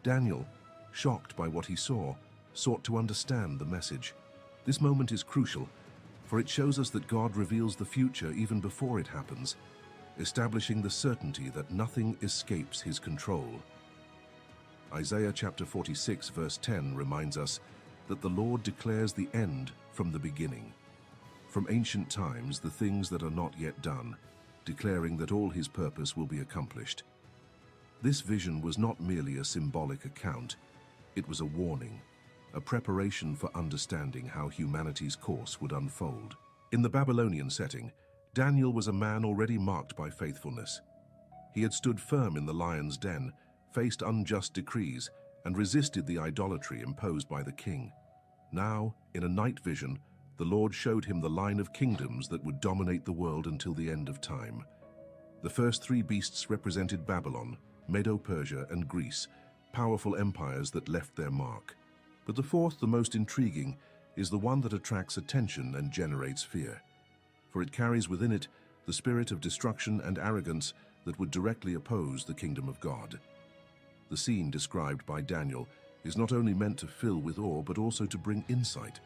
Daniel, shocked by what he saw, sought to understand the message. This moment is crucial, for it shows us that God reveals the future even before it happens, establishing the certainty that nothing escapes his control. Isaiah chapter 46 verse 10 reminds us that the Lord declares the end from the beginning. From ancient times, the things that are not yet done, declaring that all his purpose will be accomplished. This vision was not merely a symbolic account, it was a warning, a preparation for understanding how humanity's course would unfold. In the Babylonian setting, Daniel was a man already marked by faithfulness. He had stood firm in the lion's den, faced unjust decrees, and resisted the idolatry imposed by the king. Now, in a night vision, the Lord showed him the line of kingdoms that would dominate the world until the end of time. The first 3 beasts represented Babylon, Medo-Persia, and Greece, powerful empires that left their mark. But the fourth, the most intriguing, is the one that attracts attention and generates fear. For it carries within it the spirit of destruction and arrogance that would directly oppose the kingdom of God. The scene described by Daniel is not only meant to fill with awe, but also to bring insight.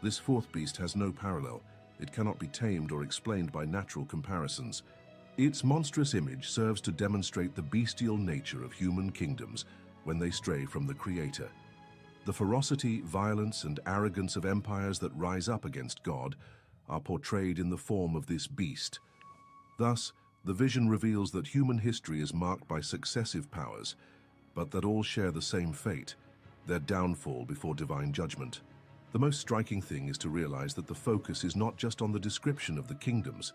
This fourth beast has no parallel. It cannot be tamed or explained by natural comparisons. Its monstrous image serves to demonstrate the bestial nature of human kingdoms when they stray from the Creator. The ferocity, violence, and arrogance of empires that rise up against God are portrayed in the form of this beast. Thus, the vision reveals that human history is marked by successive powers, but that all share the same fate, their downfall before divine judgment. The most striking thing is to realize that the focus is not just on the description of the kingdoms,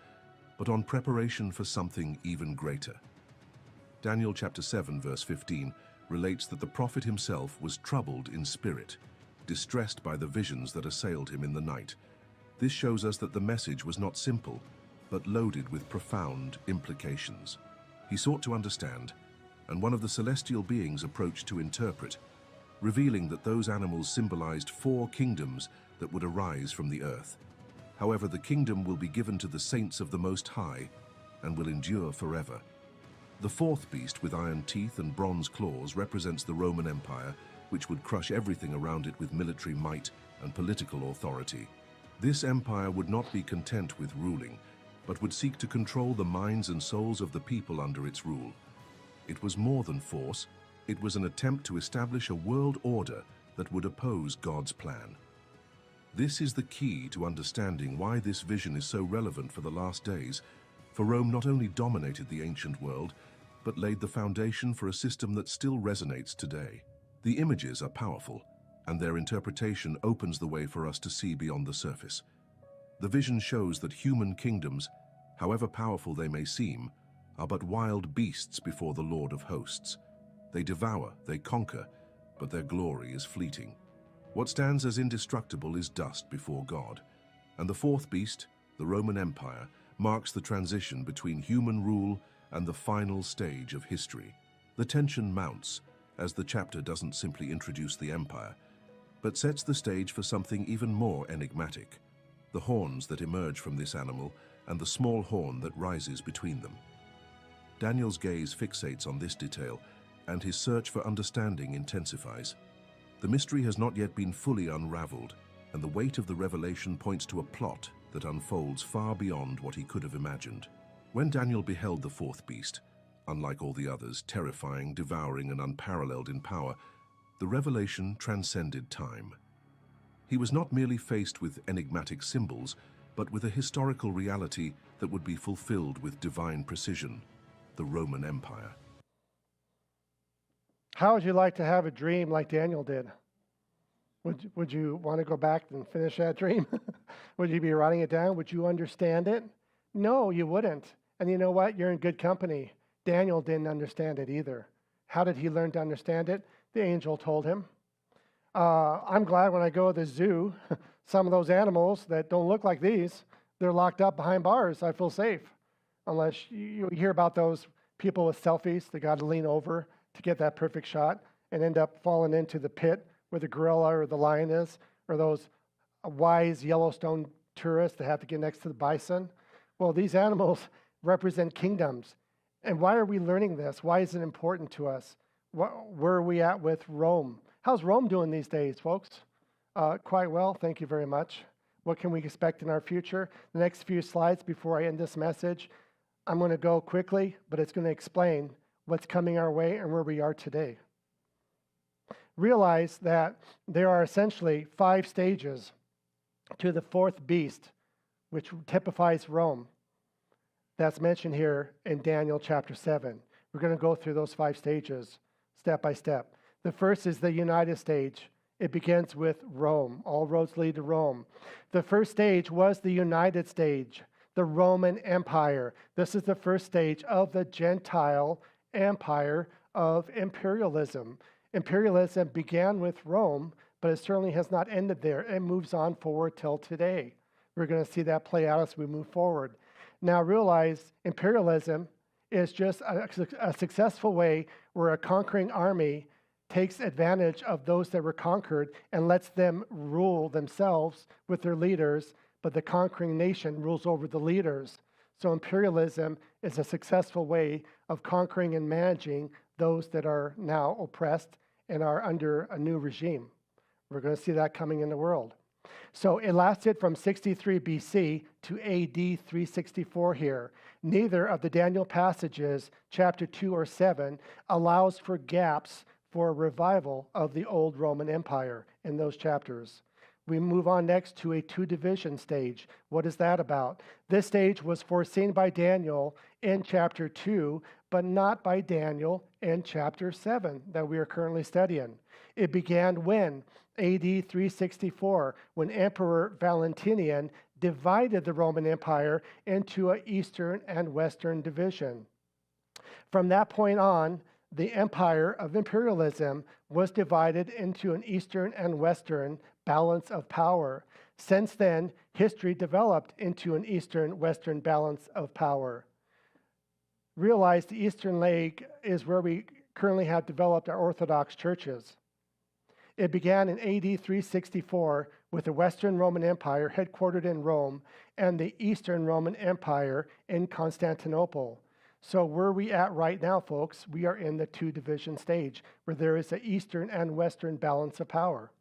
but on preparation for something even greater. Daniel chapter 7 verse 15 relates that the prophet himself was troubled in spirit, distressed by the visions that assailed him in the night. This shows us that the message was not simple, but loaded with profound implications. He sought to understand, and one of the celestial beings approached to interpret, revealing that those animals symbolized 4 kingdoms that would arise from the earth. However, the kingdom will be given to the saints of the Most High and will endure forever. The 4th beast with iron teeth and bronze claws represents the Roman Empire, which would crush everything around it with military might and political authority. This empire would not be content with ruling, but would seek to control the minds and souls of the people under its rule. It was more than force. It was an attempt to establish a world order that would oppose God's plan. This is the key to understanding why this vision is so relevant for the last days, for Rome not only dominated the ancient world, but laid the foundation for a system that still resonates today. The images are powerful, and their interpretation opens the way for us to see beyond the surface. The vision shows that human kingdoms, however powerful they may seem, are but wild beasts before the Lord of hosts. They devour, they conquer, but their glory is fleeting. What stands as indestructible is dust before God. And the 4th beast, the Roman Empire, marks the transition between human rule and the final stage of history. The tension mounts, as the chapter doesn't simply introduce the empire, but sets the stage for something even more enigmatic: the horns that emerge from this animal and the small horn that rises between them. Daniel's gaze fixates on this detail, and his search for understanding intensifies. The mystery has not yet been fully unraveled, and the weight of the revelation points to a plot that unfolds far beyond what he could have imagined. When Daniel beheld the 4th beast, unlike all the others, terrifying, devouring, and unparalleled in power, the revelation transcended time. He was not merely faced with enigmatic symbols, but with a historical reality that would be fulfilled with divine precision: the Roman Empire. How would you like to have a dream like Daniel did? Would you want to go back and finish that dream? Would you be writing it down? Would you understand it? No, you wouldn't. And you know what? You're in good company. Daniel didn't understand it either. How did he learn to understand it? The angel told him. I'm glad when I go to the zoo, some of those animals that don't look like these, they're locked up behind bars. I feel safe. Unless you hear about those people with selfies that got to lean over to get that perfect shot and end up falling into the pit where the gorilla or the lion is, or those wise Yellowstone tourists that have to get next to the bison. Well, these animals represent kingdoms. And why are we learning this? Why is it important to us? Where are we at with Rome? How's Rome doing these days, folks? Quite well, thank you very much. What can we expect in our future? The next few slides before I end this message, I'm going to go quickly, but it's going to explain what's coming our way and where we are today. Realize that there are essentially 5 stages to the 4th beast, which typifies Rome. That's mentioned here in Daniel chapter 7. We're going to go through those 5 stages step by step. The first is the united stage. It begins with Rome. All roads lead to Rome. The first stage was the united stage, the Roman Empire. This is the first stage of the Gentile empire of imperialism. Imperialism began with Rome, but it certainly has not ended there. It moves on forward till today. We're going to see that play out as we move forward. Now realize imperialism is just a successful way where a conquering army takes advantage of those that were conquered and lets them rule themselves with their leaders, but the conquering nation rules over the leaders. So imperialism is a successful way of conquering and managing those that are now oppressed and are under a new regime. We're going to see that coming in the world. So it lasted from 63 BC to AD 364 here. Neither of the Daniel passages, chapter 2 or 7, allows for gaps for a revival of the old Roman Empire in those chapters. We move on next to a two-division stage. What is that about? This stage was foreseen by Daniel in chapter 2, but not by Daniel in chapter 7 that we are currently studying. It began when? AD 364, when Emperor Valentinian divided the Roman Empire into an eastern and western division. From that point on, the empire of imperialism was divided into an eastern and western balance of power. Since then, history developed into an eastern-western balance of power. Realize the eastern leg is where we currently have developed our Orthodox churches. It began in AD 364 with the Western Roman Empire headquartered in Rome and the Eastern Roman Empire in Constantinople. So where are we at right now, folks? We are in the two-division stage where there is an Eastern and Western balance of power.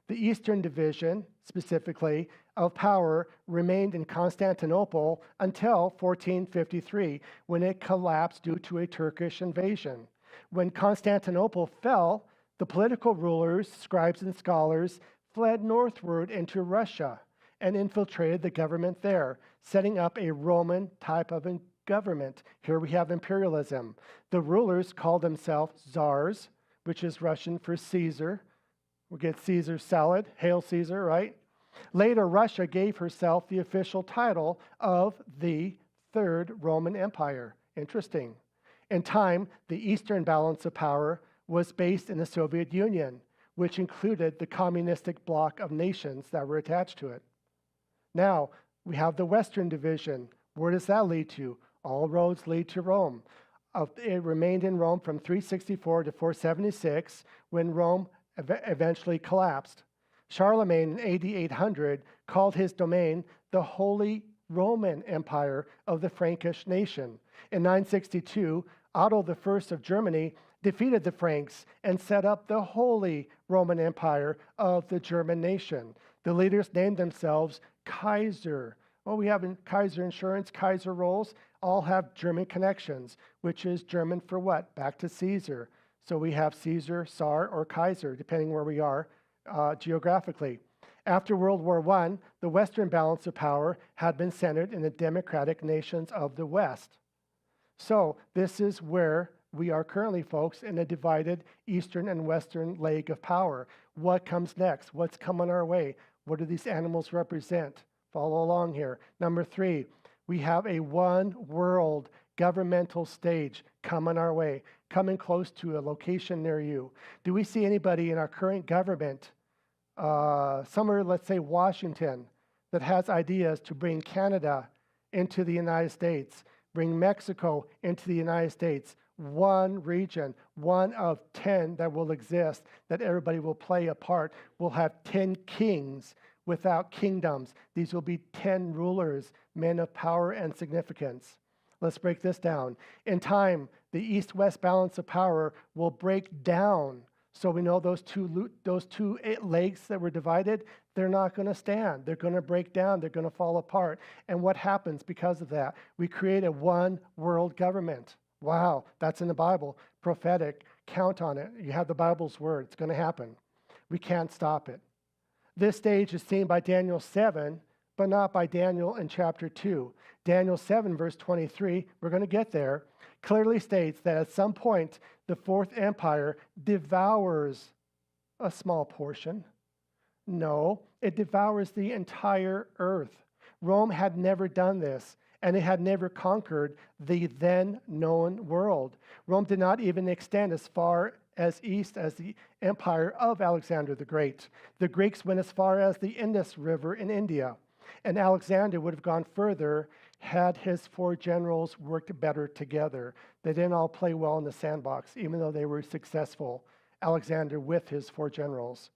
The Eastern division, specifically, of power remained in Constantinople until 1453, when it collapsed due to a Turkish invasion. When Constantinople fell, the political rulers, scribes, and scholars fled northward into Russia and infiltrated the government there, setting up a Roman type of government. Here we have imperialism. The rulers called themselves czars, which is Russian for Caesar. We get Caesar salad, hail Caesar, right? Later, Russia gave herself the official title of the Third Roman Empire. Interesting. In time, the Eastern balance of power was based in the Soviet Union, which included the communistic bloc of nations that were attached to it. Now, we have the Western division. Where does that lead to? All roads lead to Rome. It remained in Rome from 364 to 476, when Rome eventually collapsed. Charlemagne in AD 800 called his domain the Holy Roman Empire of the Frankish nation. In 962, Otto I of Germany defeated the Franks and set up the Holy Roman Empire of the German nation. The leaders named themselves Kaiser. Well, we have Kaiser Insurance, Kaiser Rolls, all have German connections, which is German for what? Back to Caesar. So we have Caesar, Tsar, or Kaiser, depending where we are geographically. After World War I, the Western balance of power had been centered in the democratic nations of the West. So this is where we are currently, folks, in a divided Eastern and Western leg of power. What comes next? What's coming our way? What do these animals represent? Follow along here. Number 3, we have a one world governmental stage coming our way, coming close to a location near you. Do we see anybody in our current government, somewhere, let's say Washington, that has ideas to bring Canada into the United States, bring Mexico into the United States? One region, one of 10 that will exist, that everybody will play a part. We'll have 10 kings without kingdoms. These will be 10 rulers, men of power and significance. Let's break this down. In time, the east-west balance of power will break down. So we know those two legs that were divided, they're not going to stand. They're going to break down. They're going to fall apart. And what happens because of that? We create a one world government. Wow, that's in the Bible. Prophetic. Count on it. You have the Bible's word. It's going to happen. We can't stop it. This stage is seen by Daniel 7, but not by Daniel in chapter 2. Daniel 7, verse 23, we're going to get there, clearly states that at some point, the Fourth Empire devours a small portion. No, it devours the entire earth. Rome had never done this, and it had never conquered the then known world. Rome did not even extend as far as east as the empire of Alexander the Great. The Greeks went as far as the Indus River in India, and Alexander would have gone further had his 4 generals worked better together. They didn't all play well in the sandbox, even though they were successful, Alexander with his 4 generals.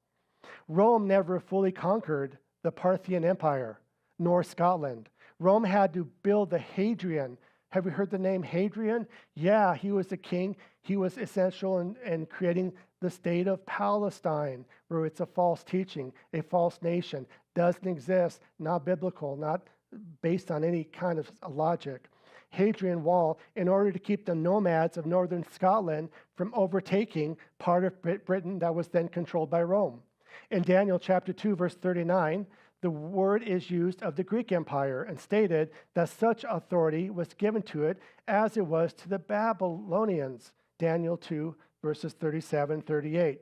Rome never fully conquered the Parthian Empire, nor Scotland. Rome had to build the Hadrian. Have you heard the name Hadrian? Yeah, he was the king. He was essential in creating the state of Palestine, where it's a false teaching, a false nation, doesn't exist, not biblical, not based on any kind of logic. Hadrian Wall, in order to keep the nomads of northern Scotland from overtaking part of Britain that was then controlled by Rome. In Daniel chapter 2, verse 39, the word is used of the Greek Empire and stated that such authority was given to it as it was to the Babylonians. Daniel 2, verses 37, 38.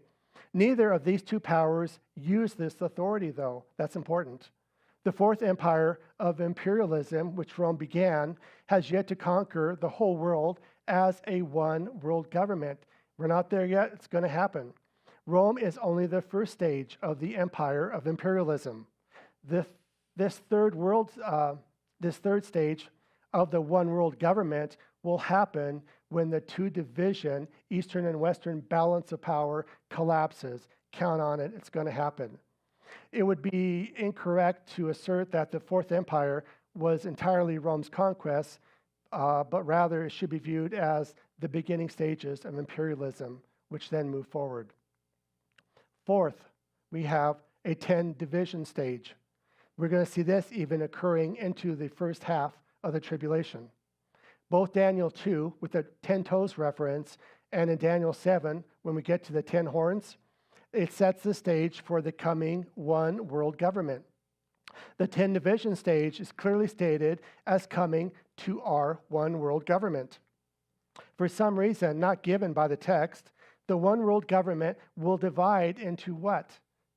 Neither of these two powers use this authority, though. That's important. The fourth empire of imperialism, which Rome began, has yet to conquer the whole world as a one world government. We're not there yet. It's going to happen. Rome is only the first stage of the empire of imperialism. This third stage of the one world government will happen when the two-division Eastern and Western balance of power collapses. Count on it. It's going to happen. It would be incorrect to assert that the Fourth Empire was entirely Rome's conquest, but rather it should be viewed as the beginning stages of imperialism, which then move forward. Fourth, we have a 10-division stage. We're going to see this even occurring into the first half of the tribulation. Both Daniel 2, with the 10 toes reference, and in Daniel 7, when we get to the 10 horns, it sets the stage for the coming one world government. The 10-division stage is clearly stated as coming to our one world government. For some reason not given by the text, the one world government will divide into what?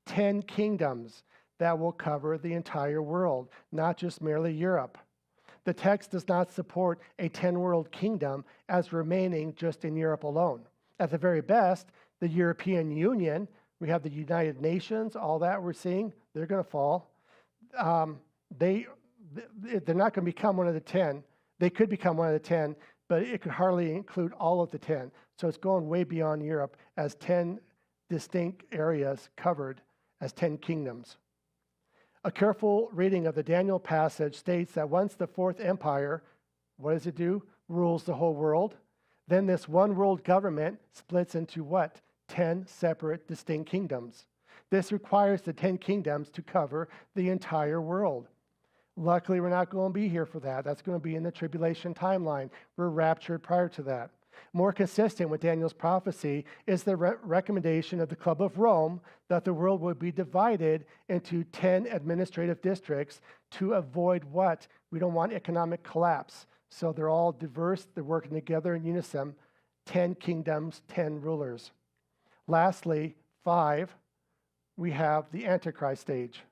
10 kingdoms that will cover the entire world, not just merely Europe. The text does not support a 10-world kingdom as remaining just in Europe alone. At the very best, the European Union, we have the United Nations, all that we're seeing, they're going to fall. They're not going to become one of the 10. They could become one of the 10, but it could hardly include all of the 10. So it's going way beyond Europe as 10 distinct areas covered as 10 kingdoms. A careful reading of the Daniel passage states that once the Fourth Empire, what does it do? Rules the whole world. Then this one world government splits into what? 10 separate distinct kingdoms. This requires the 10 kingdoms to cover the entire world. Luckily, we're not going to be here for that. That's going to be in the tribulation timeline. We're raptured prior to that. More consistent with Daniel's prophecy is the recommendation of the Club of Rome that the world would be divided into 10 administrative districts to avoid what? We don't want economic collapse. So they're all diverse. They're working together in unison. 10 kingdoms, 10 rulers. Lastly, 5, we have the Antichrist stage.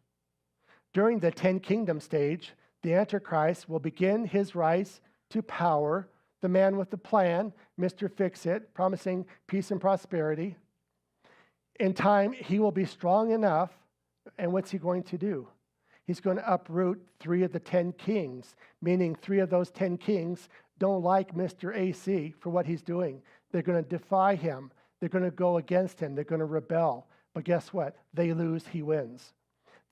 During the 10 kingdom stage, the Antichrist will begin his rise to power, the man with the plan, Mr. Fix-It, promising peace and prosperity. In time, he will be strong enough, and what's he going to do? He's going to uproot 3 of the 10 kings, meaning 3 of those 10 kings don't like Mr. AC for what he's doing. They're going to defy him. They're going to go against him. They're going to rebel. But guess what? They lose, he wins.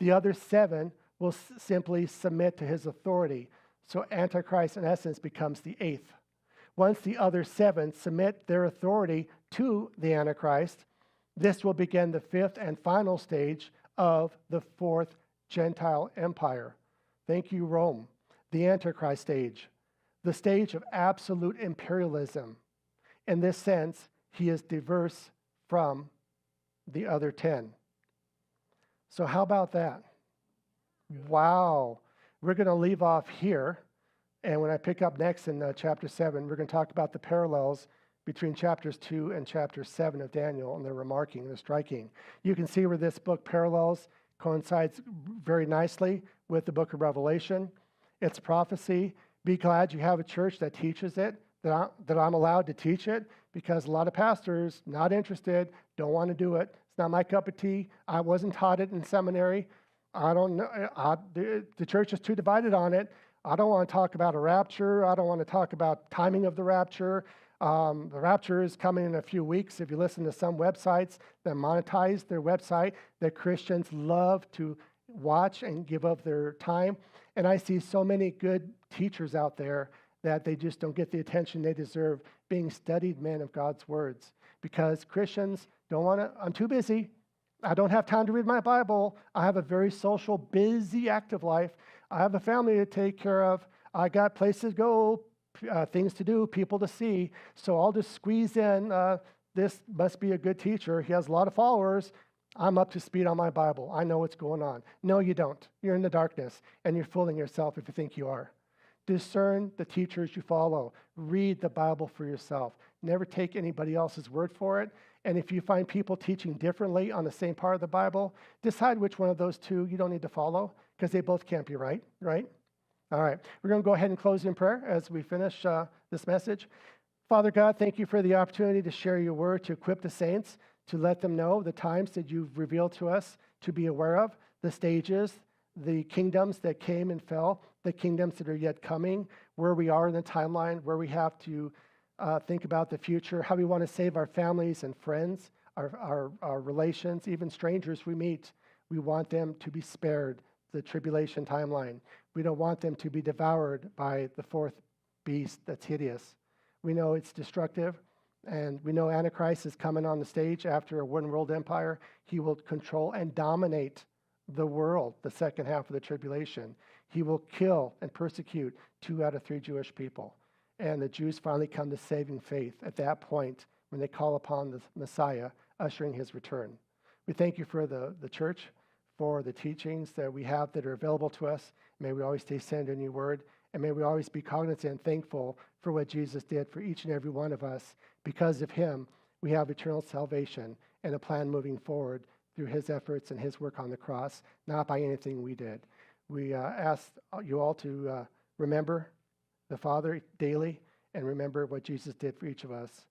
The other 7 will simply submit to his authority. So Antichrist, in essence, becomes the 8th. Once the other 7 submit their authority to the Antichrist, this will begin the 5th and final stage of the 4th Gentile empire. Thank you, Rome. The Antichrist stage. The stage of absolute imperialism. In this sense, he is diverse from the other 10. So how about that? Wow. We're going to leave off here. And when I pick up next in chapter 7, we're going to talk about the parallels between chapters 2 and chapter 7 of Daniel, and they're remarking, they're striking. You can see where this book parallels, coincides very nicely with the book of Revelation. It's prophecy. Be glad you have a church that teaches it, that I'm allowed to teach it, because a lot of pastors, not interested, don't want to do it. It's not my cup of tea. I wasn't taught it in seminary. I don't know. The church is too divided on it. I don't want to talk about a rapture. I don't want to talk about timing of the rapture. The rapture is coming in a few weeks. If you listen to some websites that monetize their website, that Christians love to watch and give up their time. And I see so many good teachers out there that they just don't get the attention they deserve, being studied men of God's words. Because Christians don't want to, I'm too busy. I don't have time to read my Bible. I have a very social, busy, active life. I have a family to take care of. I got places to go, things to do, people to see. So I'll just squeeze in, this must be a good teacher. He has a lot of followers. I'm up to speed on my Bible. I know what's going on. No, you don't. You're in the darkness, and you're fooling yourself if you think you are. Discern the teachers you follow. Read the Bible for yourself. Never take anybody else's word for it. And if you find people teaching differently on the same part of the Bible, decide which one of those two you don't need to follow, because they both can't be right, right? All right. We're going to go ahead and close in prayer as we finish this message. Father God, thank you for the opportunity to share your word, to equip the saints, to let them know the times that you've revealed to us to be aware of, the stages, the kingdoms that came and fell, the kingdoms that are yet coming, where we are in the timeline, where we have to think about the future, how we want to save our families and friends, our relations, even strangers we meet. We want them to be spared the tribulation timeline. We don't want them to be devoured by the fourth beast that's hideous. We know it's destructive. And we know Antichrist is coming on the stage after a one world empire. He will control and dominate the world, the second half of the tribulation. He will kill and persecute 2 out of 3 Jewish people. And the Jews finally come to saving faith at that point when they call upon the Messiah, ushering his return. We thank you for the church, for the teachings that we have that are available to us. May we always stay centered in your word. And may we always be cognizant and thankful for what Jesus did for each and every one of us. Because of him, we have eternal salvation and a plan moving forward through his efforts and his work on the cross, not by anything we did. We ask you all to remember the Father daily and remember what Jesus did for each of us.